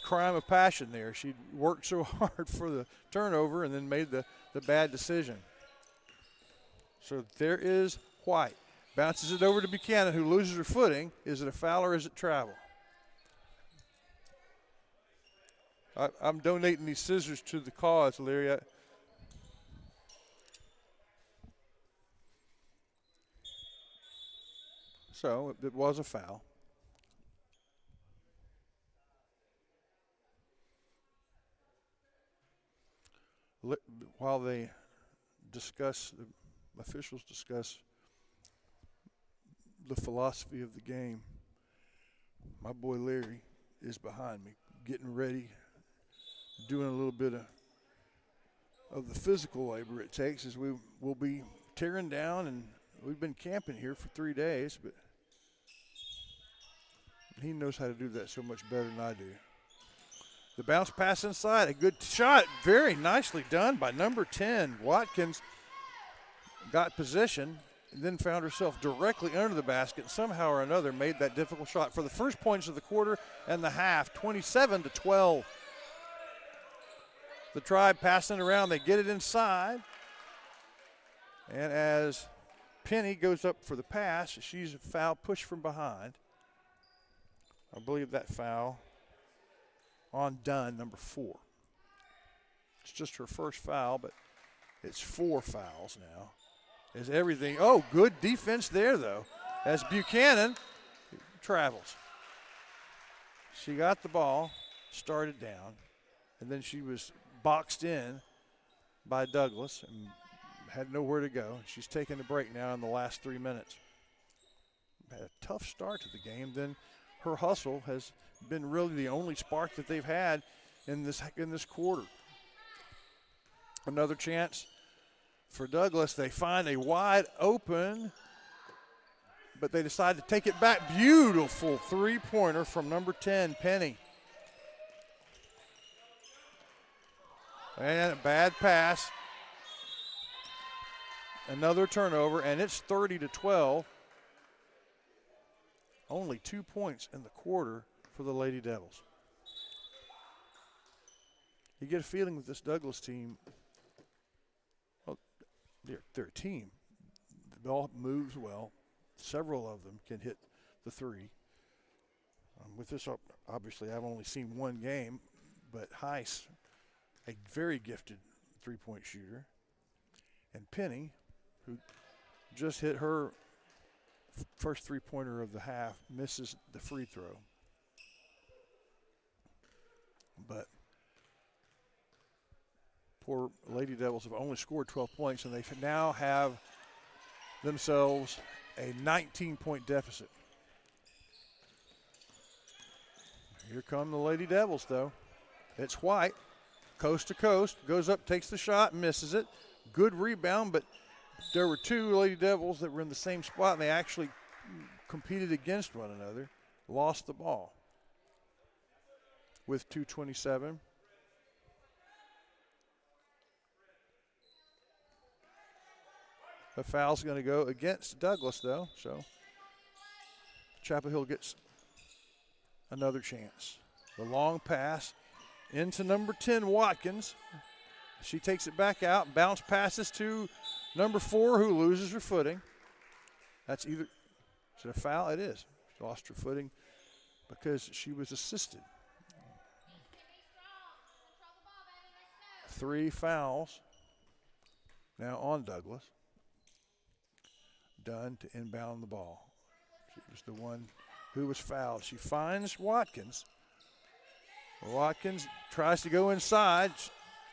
F: crime of passion there. She worked so hard for the turnover and then made the bad decision. So there is White. Bounces it over to Buchanan, who loses her footing. Is it a foul or is it travel? I'm donating these scissors to the cause, Larry. So it was a foul. While they discuss, the officials discuss the philosophy of the game, my boy Larry is behind me, getting ready, doing a little bit of the physical labor it takes as we will be tearing down, and we've been camping here for 3 days, but he knows how to do that so much better than I do. The bounce pass inside, a good shot, very nicely done by number 10. Watkins got possession and then found herself directly under the basket and somehow or another made that difficult shot for the first points of the quarter and the half, 27-12. The Tribe passing around, they get it inside. And as Penny goes up for the pass, she's a foul push from behind. I believe that foul on Dunn, number 4. It's just her first foul, but it's 4 fouls now. Is everything, oh, good defense there, though, as Buchanan travels. She got the ball, started down, and then she was boxed in by Douglas and had nowhere to go. She's taking a break now in the last 3 minutes. Had a tough start to the game, then her hustle has been really the only spark that they've had in this quarter. Another chance for Douglas. They find a wide open, but they decide to take it back. Beautiful three-pointer from number 10, Penny. And a bad pass. Another turnover, and it's 30-12. Only 2 points in the quarter for the Lady Devils. You get a feeling with this Douglas team, well, they're a team. The ball moves well. Several of them can hit the three. With this, obviously, I've only seen one game, but Heiss, a very gifted three-point shooter, and Penny, who just hit her first three-pointer of the half, misses the free throw. But poor Lady Devils have only scored 12 points, and they now have themselves a 19-point deficit. Here come the Lady Devils, though. It's White, coast to coast, goes up, takes the shot, misses it. Good rebound, but there were two Lady Devils that were in the same spot, and they actually competed against one another, lost the ball with 2:27. The foul's going to go against Douglas, though, so Chapel Hill gets another chance. The long pass into number 10, Watkins. She takes it back out, bounce passes to number 4, who loses her footing. That's either, is it a foul? It is. She lost her footing because she was assisted. 3 fouls now on Douglas. Dunn to inbound the ball. She was the one who was fouled. She finds Watkins. Watkins tries to go inside.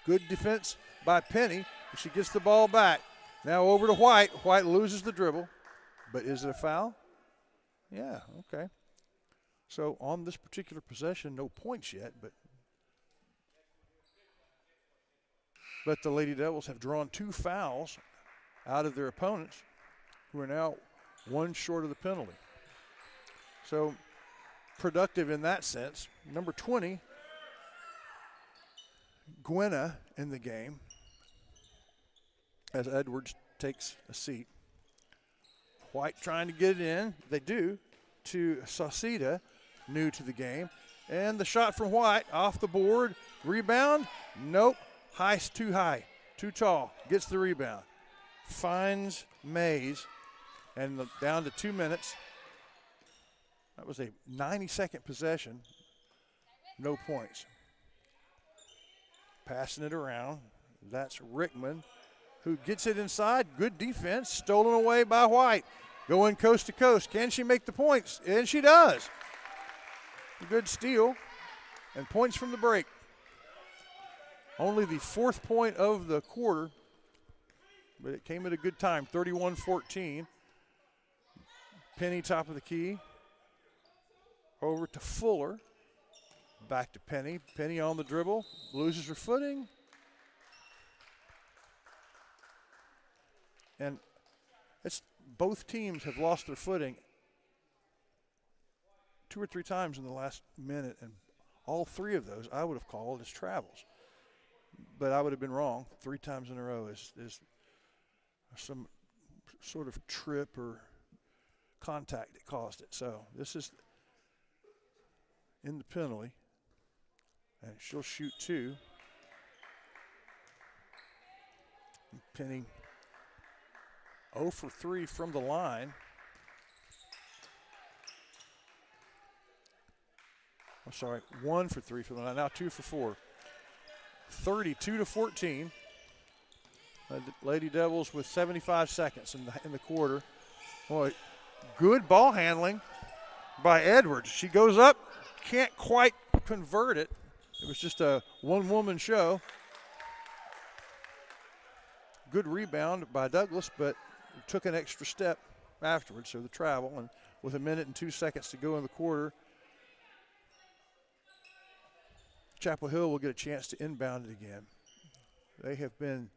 F: Good defense by Penny. She gets the ball back. Now over to White. White loses the dribble. But is it a foul? Yeah, okay. So on this particular possession, no points yet, but the Lady Devils have drawn 2 fouls out of their opponents, who are now 1 short of the penalty. So productive in that sense. Number 20, Gwenna in the game, as Edwards takes a seat. White trying to get it in. They do to Sauceda, new to the game. And the shot from White off the board. Rebound? Nope. Too high, too tall. Gets the rebound. Finds Mays, and down to 2 minutes. That was a 90-second possession. No points. Passing it around. That's Rickman, who gets it inside. Good defense. Stolen away by White. Going coast to coast. Can she make the points? And she does. Good steal. And points from the break. Only the 4th point of the quarter, but it came at a good time. 31-14. Penny top of the key. Over to Fuller. Back to Penny. Penny on the dribble. Loses her footing. And both teams have lost their footing 2 or 3 times in the last minute, and all 3 of those I would have called as travels. But I would have been wrong. 3 times in a row is some sort of trip or contact that caused it. So this is in the penalty, and she'll shoot 2. Penny 0 for 3 from the line. I'm sorry, 1 for 3 from the line. Now 2 for 4. 32-14. Lady Devils with 75 seconds in the quarter. Boy, good ball handling by Edwards. She goes up, can't quite convert it. It was just a one-woman show. Good rebound by Douglas, but took an extra step afterwards, so the travel. And with 1 minute and 2 seconds to go in the quarter, Chapel Hill will get a chance to inbound it again. They have been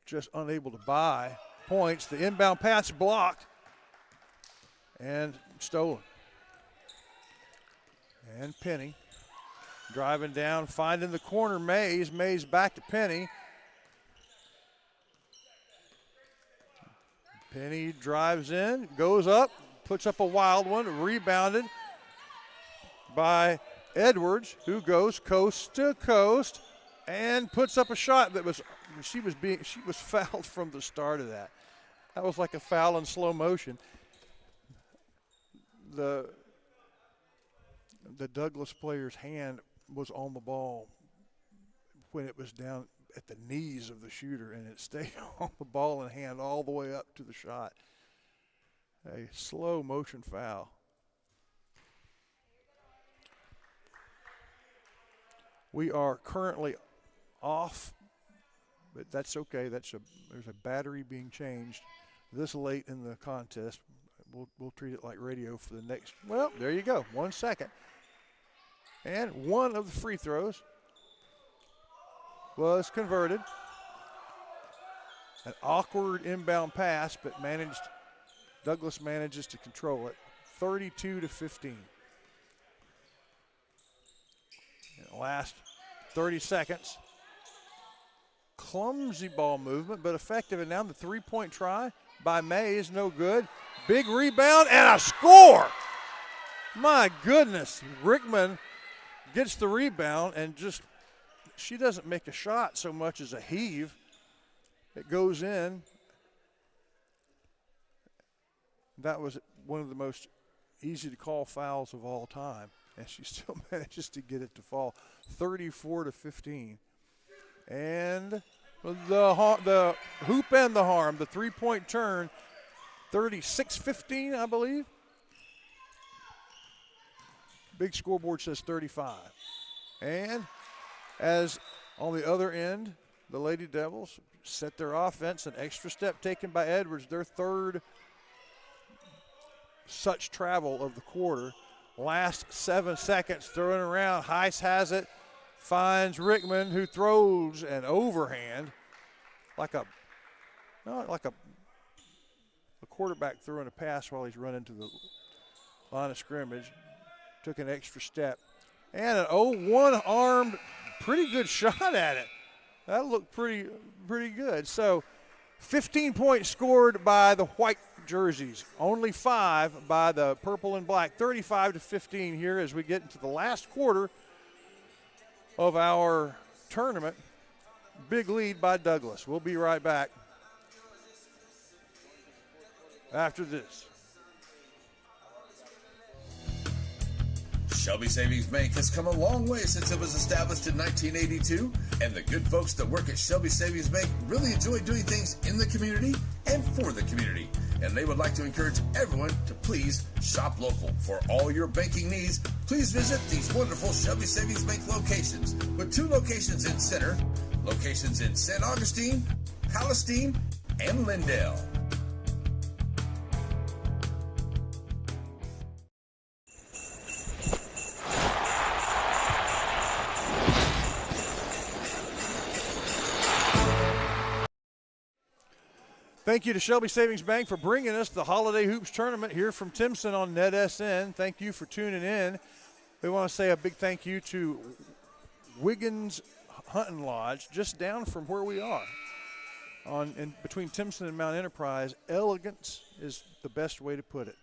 F: just unable to buy points. The inbound pass blocked and stolen. And Penny driving down, finding the corner Mays. Mays back to Penny. Penny drives in, goes up, puts up a wild one, rebounded by Edwards, who goes coast to coast and puts up a shot that she was fouled from the start of that. That was like a foul in slow motion. The Douglas player's hand was on the ball when it was down at the knees of the shooter, and it stayed on the ball and hand all the way up to the shot. A slow motion foul. We are currently off, but that's okay. There's a battery being changed this late in the contest. We'll treat it like radio for the next. Well, there you go. 1 second. And one of the free throws was converted. An awkward inbound pass, but Douglas manages to control it. 32-15. In the last 30 seconds. Clumsy ball movement, but effective. And now the 3-point try by Mays, no good. Big rebound and a score. My goodness. Rickman gets the rebound and she doesn't make a shot so much as a heave. It goes in. That was one of the most easy to call fouls of all time, and she still manages to get it to fall. 34-15. And the hoop and the harm, the 3-point turn, 36-15, I believe. Big scoreboard says 35. And as on the other end, the Lady Devils set their offense, an extra step taken by Edwards, their third such travel of the quarter. last 7 seconds, throwing around. Heiss has it, finds Rickman, who throws an overhand like a quarterback throwing a pass while he's running to the line of scrimmage. Took an extra step. And an 0-1 armed, pretty good shot at it. That looked pretty good. So 15 points scored by the white jerseys, only 5 by the purple and black. 35-15 here as we get into the last quarter of our tournament. Big lead by Douglas. We'll be right back after this.
A: Shelby Savings Bank has come a long way since it was established in 1982, and the good folks that work at Shelby Savings Bank really enjoy doing things in the community and for the community. And they would like to encourage everyone to please shop local. For all your banking needs, please visit these wonderful Shelby Savings Bank locations, with 2 locations in Center, locations in St. Augustine, Palestine, and Lindale.
F: Thank you to Shelby Savings Bank for bringing us the Holiday Hoops Tournament here from Timpson on NETSN. Thank you for tuning in. We want to say a big thank you to Wiggins Hunting Lodge, just down from where we are. In between Timpson and Mount Enterprise, elegance is the best way to put it.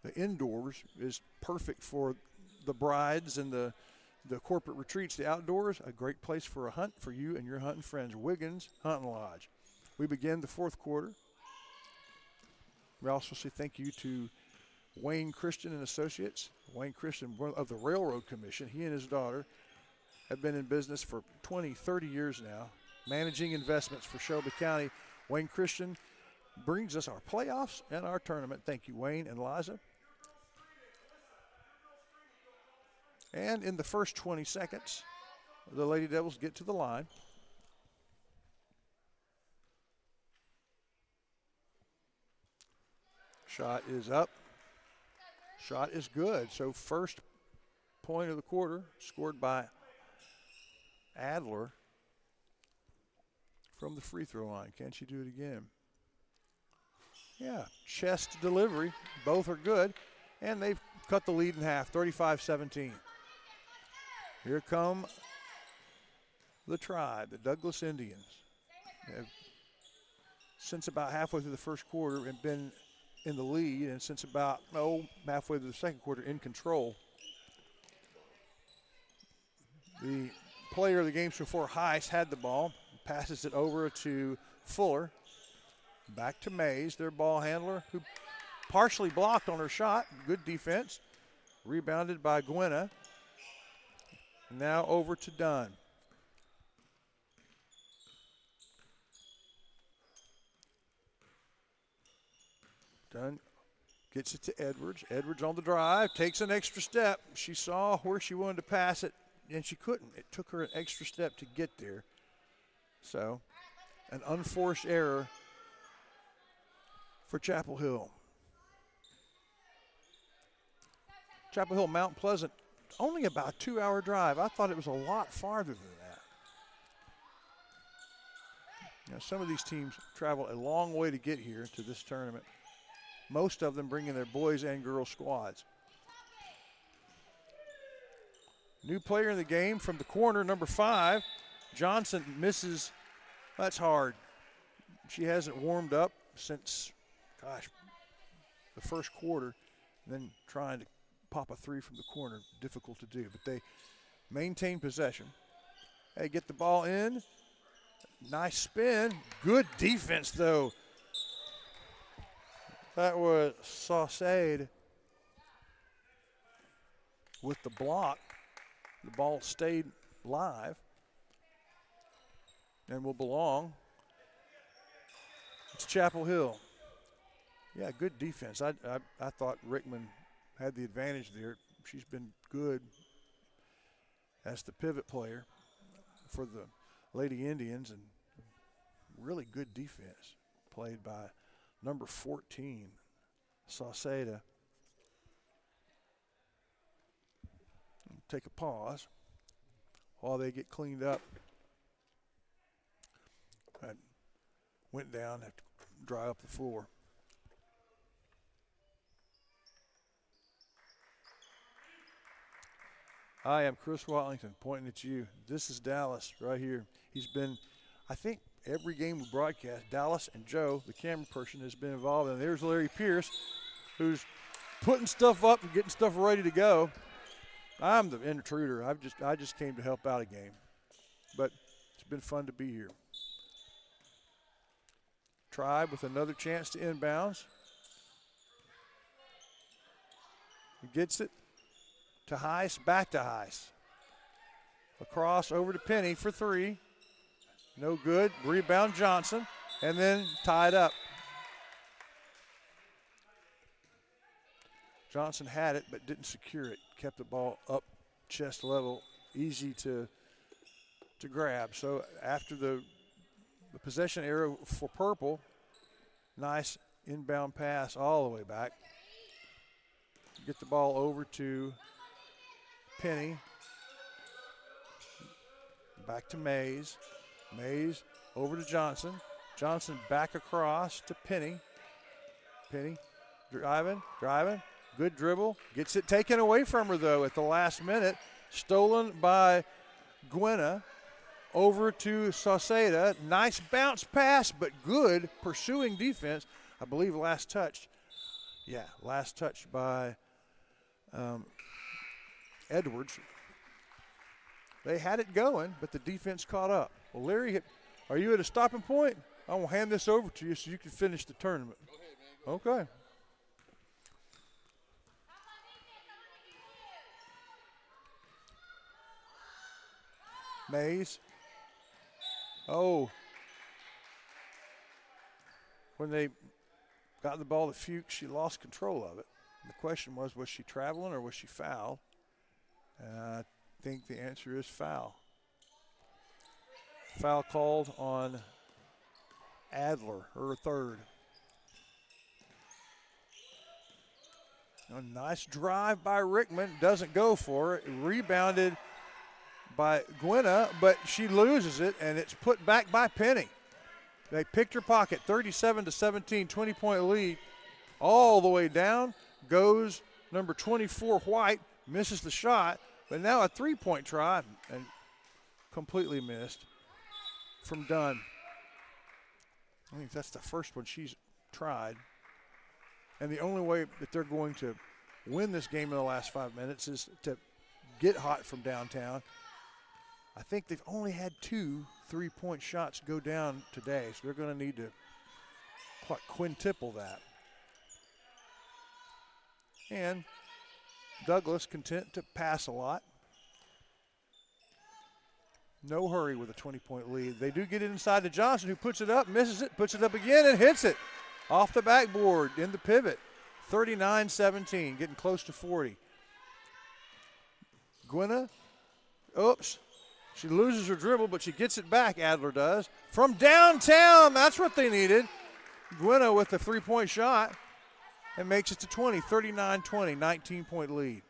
F: The indoors is perfect for the brides and the corporate retreats. The outdoors, a great place for a hunt for you and your hunting friends. Wiggins Hunting Lodge. We begin the fourth quarter. We also say thank you to Wayne Christian and Associates. Wayne Christian of the Railroad Commission. He and his daughter have been in business for 20, 30 years now, managing investments for Shelby County. Wayne Christian brings us our playoffs and our tournament. Thank you, Wayne and Liza. And in the first 20 seconds, the Lady Devils get to the line. Shot is up. Shot is good. So first point of the quarter scored by Adler from the free throw line. Can she do it again? Yeah, chest delivery. Both are good. And they've cut the lead in half, 35-17. Here come the Tribe, the Douglas Indians. Have, since about halfway through the first quarter, have been in the lead, and since about halfway through the second quarter, in control. The player of the game before, Heiss, had the ball, passes it over to Fuller. Back to Mays, their ball handler, who partially blocked on her shot. Good defense. Rebounded by Gwenna. Now over to Dunn. Dunn gets it to Edwards. Edwards on the drive, takes an extra step. She saw where she wanted to pass it, and she couldn't. It took her an extra step to get there. So, an unforced error for Chapel Hill. Chapel Hill, Mount Pleasant, only about a 2-hour drive. I thought it was a lot farther than that. Now, some of these teams travel a long way to get here to this tournament. Most of them bringing their boys and girls squads. New player in the game from the corner, number 5. Johnson misses. That's hard. She hasn't warmed up since, the first quarter. And then trying to pop a 3 from the corner, difficult to do. But they maintain possession. Hey, get the ball in. Nice spin. Good defense, though. That was Saucade with the block. The ball stayed live and will belong. It's Chapel Hill. Yeah, good defense. I thought Rickman had the advantage there. She's been good as the pivot player for the Lady Indians, and really good defense played by number 14, Sauceda. take a pause while they get cleaned up. I went down, have to dry up the floor. I am Chris Watlington, pointing at you. This is Dallas right here. He's been, I think, every game we broadcast, Dallas and Joe, the camera person, has been involved. And there's Larry Pierce, who's putting stuff up and getting stuff ready to go. I'm the intruder. I just came to help out a game. But it's been fun to be here. Tribe with another chance to inbounds. He gets it to Heiss, back to Heiss. Across over to Penny for three. No good. Rebound Johnson. And then tied up. Johnson had it but didn't secure it. Kept the ball up chest level, easy to grab. So after the possession error for Purple, nice inbound pass all the way back. Get the ball over to Penny. Back to Mays. Mays over to Johnson. Johnson back across to Penny. Penny driving. Good dribble. Gets it taken away from her, though, at the last minute. Stolen by Gwenna. Over to Sauceda. Nice bounce pass, but good pursuing defense. I believe last touch. Yeah, last touch by Edwards. They had it going, but the defense caught up. Well, Larry, are you at a stopping point? I will hand this over to you so you can finish the tournament.
B: Go ahead, man. Go
F: Okay. Mays. Oh. When they got the ball to Fuchs, she lost control of it. And the question was she traveling or was she fouled? I think the answer is foul. Foul called on Adler, her third. A nice drive by Rickman, doesn't go for it. Rebounded by Gwenna, but she loses it, and it's put back by Penny. They picked her pocket, 37-17, 20-point lead. All the way down goes number 24, White, misses the shot, but now a three-point try, and completely missed from Dunn. I think that's the first one she's tried. And the only way that they're going to win this game in the last 5 minutes is to get hot from downtown. I think they've only had 2 3-point shots go down today, so they're going to need to quintuple that. And Douglas content to pass a lot. No hurry with a 20-point lead. They do get it inside to Johnson, who puts it up, misses it, puts it up again, and hits it. Off the backboard in the pivot. 39-17, getting close to 40. Gwenna, oops. She loses her dribble, but she gets it back, Adler does. From downtown, that's what they needed. Gwenna with the three-point shot and makes it to 20, 39-20, 19-point lead.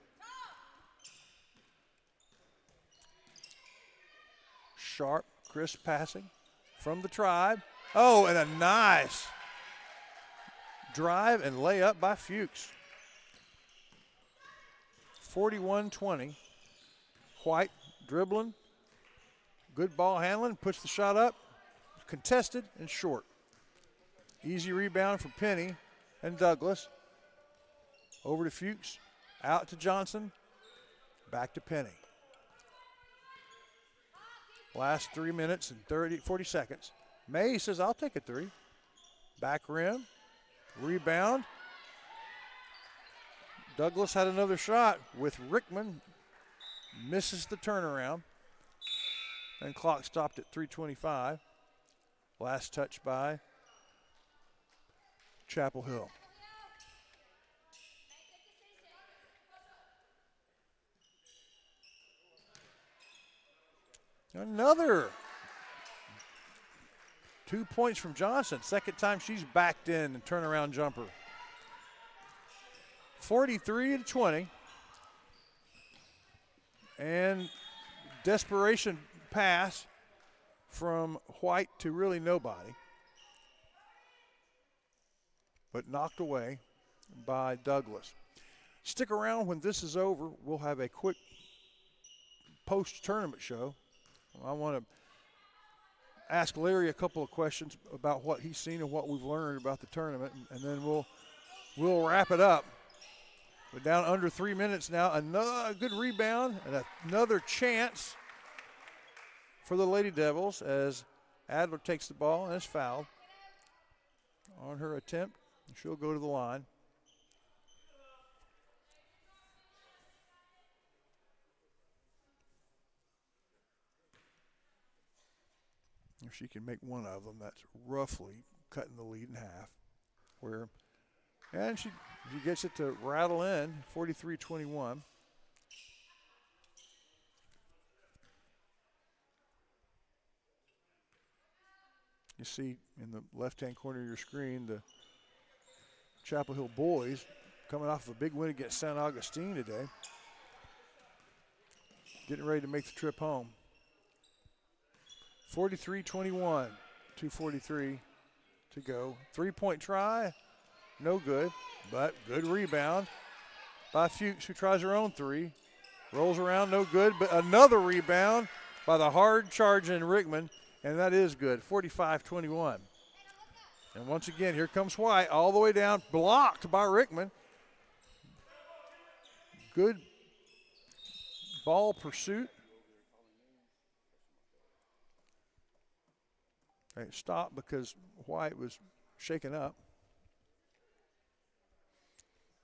F: Sharp, crisp passing from the Tribe. Oh, and a nice drive and layup by Fuchs. 41-20. White dribbling. Good ball handling, puts the shot up, contested and short. Easy rebound from Penny and Douglas. Over to Fuchs, out to Johnson, back to Penny. Last 3 minutes and 40 seconds. May says, I'll take a three. Back rim, rebound. Douglas had another shot with Rickman, misses the turnaround. And clock stopped at 3:25. Last touch by Chapel Hill. Another 2 points from Johnson. Second time she's backed in and turnaround jumper. 43-20. And desperation pass from White to really nobody, but knocked away by Douglas. Stick around. When this is over, we'll have a quick post-tournament show. I want to ask Larry a couple of questions about what he's seen and what we've learned about the tournament, and then we'll wrap it up. We're down under 3 minutes now. Another good rebound and another chance for the Lady Devils as Adler takes the ball and is fouled on her attempt. She'll go to the line. If she can make one of them, that's roughly cutting the lead in half. And she gets it to rattle in, 43-21. You see in the left-hand corner of your screen the Chapel Hill boys coming off of a big win against St. Augustine today. Getting ready to make the trip home. 43-21, 2:43 to go. Three-point try, no good, but good rebound by Fuchs, who tries her own three. Rolls around, no good, but another rebound by the hard-charging Rickman, and that is good, 45-21. And once again, here comes White all the way down, blocked by Rickman. Good ball pursuit. They stopped because White was shaken up.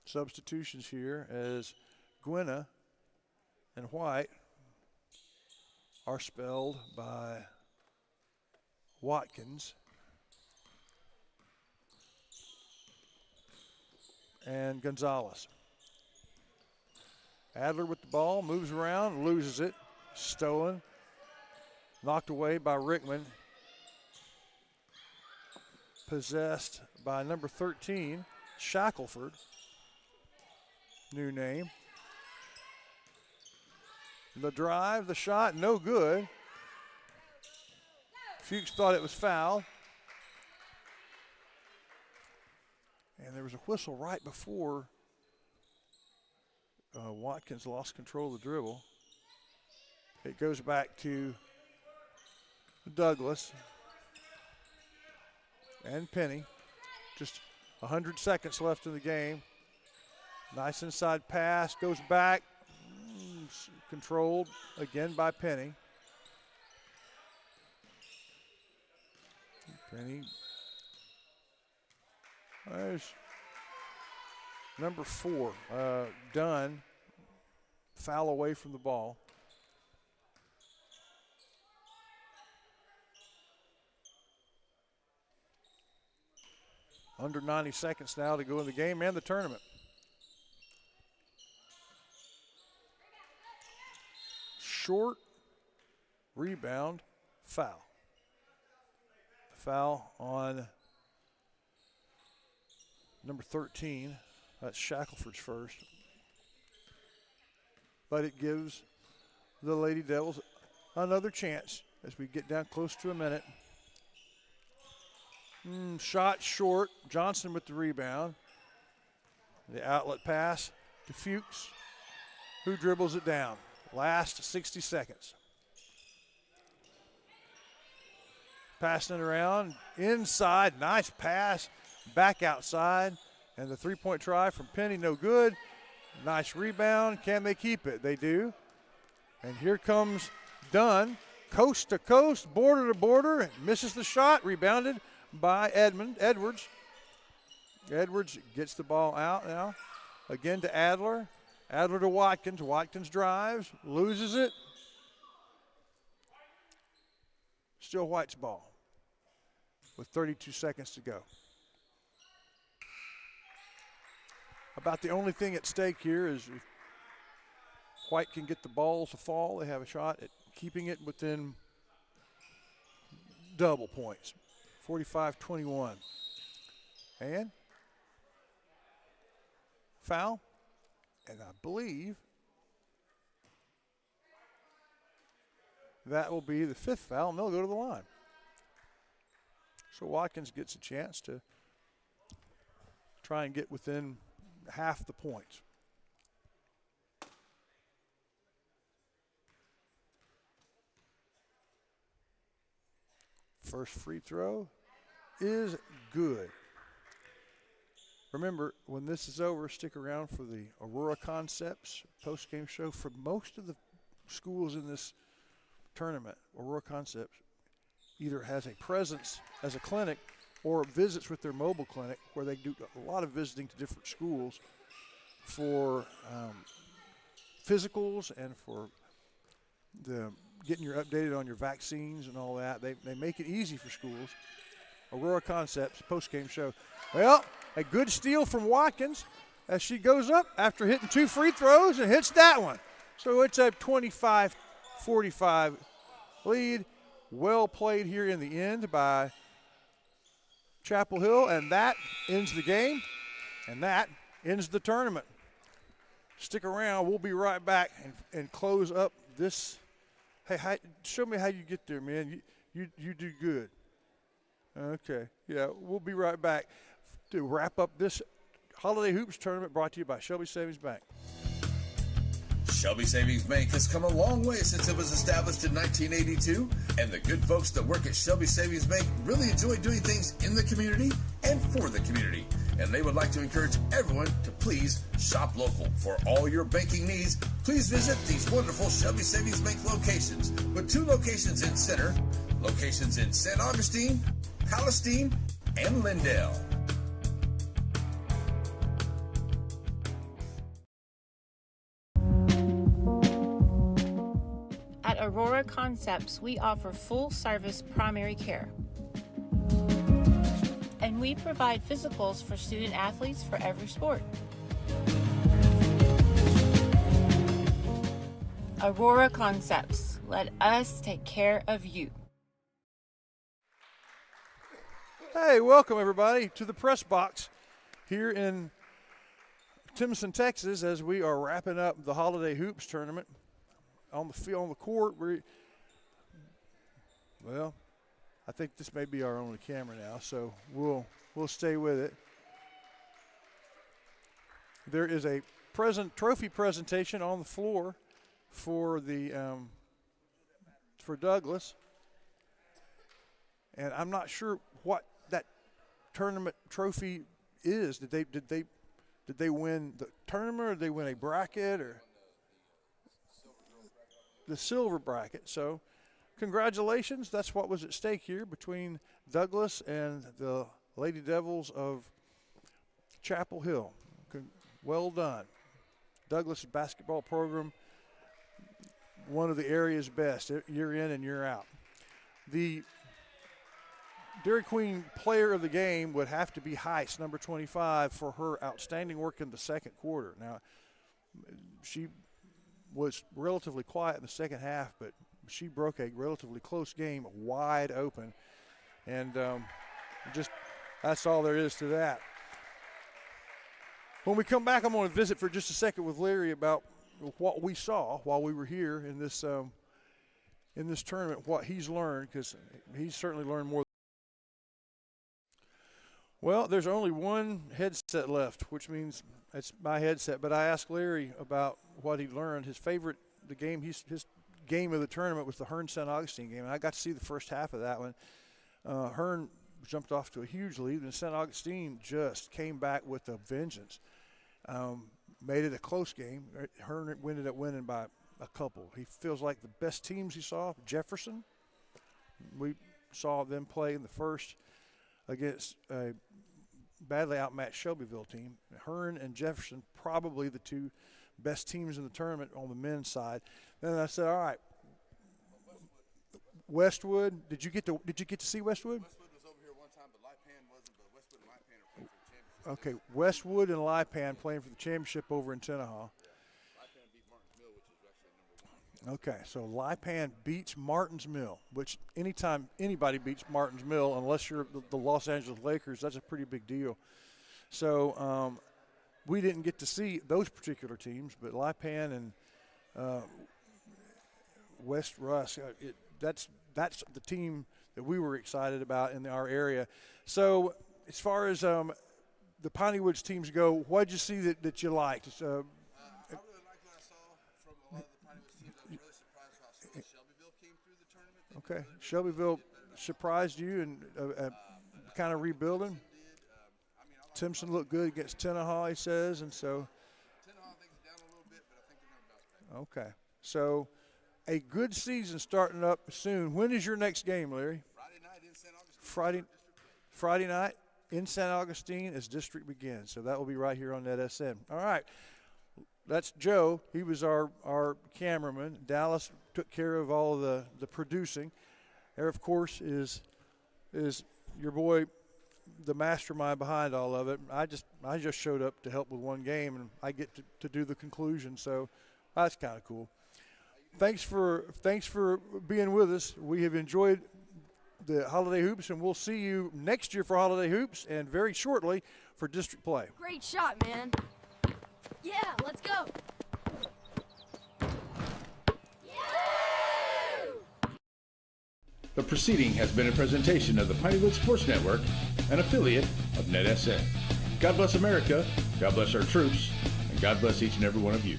F: Substitutions here as Gwenna and White are spelled by Watkins and Gonzalez. Adler with the ball, moves around, loses it, stolen, knocked away by Rickman. Possessed by number 13, Shackelford, new name. The drive, the shot, no good. Fuchs thought it was foul. And there was a whistle right before Watkins lost control of the dribble. It goes back to Douglas and Penny. Just 100 seconds left in the game. Nice inside pass, goes back, controlled again by Penny. Penny, there's number 4, Dunn, foul away from the ball. Under 90 seconds now to go in the game and the tournament. Short rebound, foul. Foul on number 13. That's Shackelford's first. But it gives the Lady Devils another chance as we get down close to a minute. Shot short. Johnson with the rebound. The outlet pass to Fuchs, who dribbles it down. Last 60 seconds. Passing it around. Inside. Nice pass. Back outside. And the three-point try from Penny, no good. Nice rebound. Can they keep it? They do. And here comes Dunn. Coast to coast. Border to border. Misses the shot. Rebounded by Edwards. Edwards gets the ball out now. Again to Adler. Adler to Watkins. Watkins drives. Loses it. Still White's ball with 32 seconds to go. About the only thing at stake here is if White can get the balls to fall, they have a shot at keeping it within double points. 45-21. And foul. And I believe That will be the 5th foul, and they'll go to the line. So Watkins gets a chance to try and get within half the points. First free throw is good. Remember, when this is over, stick around for the Aurora Concepts post-game show. For most of the schools in this tournament, Aurora Concepts either has a presence as a clinic or visits with their mobile clinic, where they do a lot of visiting to different schools for physicals and for getting your updated on your vaccines and all that. They make it easy for schools. Aurora Concepts post-game show. Well, a good steal from Watkins as she goes up after hitting 2 free throws and hits that one. So it's a 25-45 lead. Well played here in the end by Chapel Hill, and that ends the game, and that ends the tournament. Stick around. We'll be right back and close up this. Hey, show me how you get there, man. You do good. Okay. Yeah, we'll be right back to wrap up this Holiday Hoops tournament brought to you by Shelby Savings Bank.
A: Shelby Savings Bank has come a long way since it was established in 1982, and the good folks that work at Shelby Savings Bank really enjoy doing things in the community and for the community. And they would like to encourage everyone to please shop local. For all your banking needs, please visit these wonderful Shelby Savings Bank locations, with 2 locations in Center, locations in St. Augustine, Palestine, and Lindale.
I: At Aurora Concepts, we offer full-service primary care. And we provide physicals for student athletes for every sport. Aurora Concepts, let us take care of you.
F: Hey, welcome everybody to the press box here in Timson, Texas, as we are wrapping up the Holiday Hoops tournament. On the field, on the court, well, I think this may be our only camera now, so we'll stay with it. There is a trophy presentation on the floor for the for Douglas, and I'm not sure what that tournament trophy is. Did they win the tournament, or did they win a bracket, or the silver bracket? So congratulations. That's what was at stake here between Douglas and the Lady Devils of Chapel Hill. Well done. Douglas basketball program, one of the area's best, year in and year out. The Dairy Queen player of the game would have to be Heiss, number 25, for her outstanding work in the second quarter. Now, she was relatively quiet in the second half, but she broke a relatively close game wide open. And just that's all there is to that. When we come back, I'm going to visit for just a second with Larry about what we saw while we were here in this tournament, what he's learned, because he's certainly learned more. Well, there's only one headset left, which means it's my headset. But I asked Larry about what he learned. His favorite, his game of the tournament was the Hearn-St. Augustine game, and I got to see the first half of that one. Hearn jumped off to a huge lead, and St. Augustine just came back with a vengeance. Made it a close game. Hearn ended up winning by a couple. He feels like the best teams he saw, Jefferson. We saw them play in the first against a badly outmatched Shelbyville team. Hearn and Jefferson, probably the two best teams in the tournament on the men's side. Then I said, all right, Westwood. Did you get to see Westwood?
B: Westwood was over here one time, but Lipan wasn't. But Westwood and Lipan are playing for the championship.
F: Okay, Westwood and Lipan playing for the championship over in Tenaha.
B: Lipan beat Martin's Mill, which is actually number 1.
F: Okay, so Lipan beats Martin's Mill, which anytime anybody beats Martin's Mill, unless you're the Los Angeles Lakers, that's a pretty big deal. So we didn't get to see those particular teams, but Lipan and West Rusk. That's the team that we were excited about in our area. So as far as the Piney Woods teams go, what did you see that you liked?
B: I really liked what I saw from a lot of the Piney Woods teams. I was really surprised how slowly Shelbyville came through the tournament.
F: Okay, Shelbyville surprised you and kind of rebuilding. Timpson looked good against Tenaha, he says, and so.
B: Tenaha things down a little bit, but I think they're going to bounce back.
F: Okay, so a good season starting up soon. When is your next game, Larry?
B: Friday night in St. Augustine.
F: Friday night in St. Augustine as district begins. So that will be right here on NETSN. All right. That's Joe. He was our cameraman. Dallas took care of all the producing. There, of course, is your boy, the mastermind behind all of it. I just showed up to help with one game, and I get to do the conclusion. So that's kind of cool. Thanks for being with us. We have enjoyed the Holiday Hoops, and we'll see you next year for Holiday Hoops and very shortly for district play.
J: Great shot, man. Yeah, let's go.
D: The proceeding has been a presentation of the Pineywood Sports Network, an affiliate of NETSN. God bless America, God bless our troops, and God bless each and every one of you.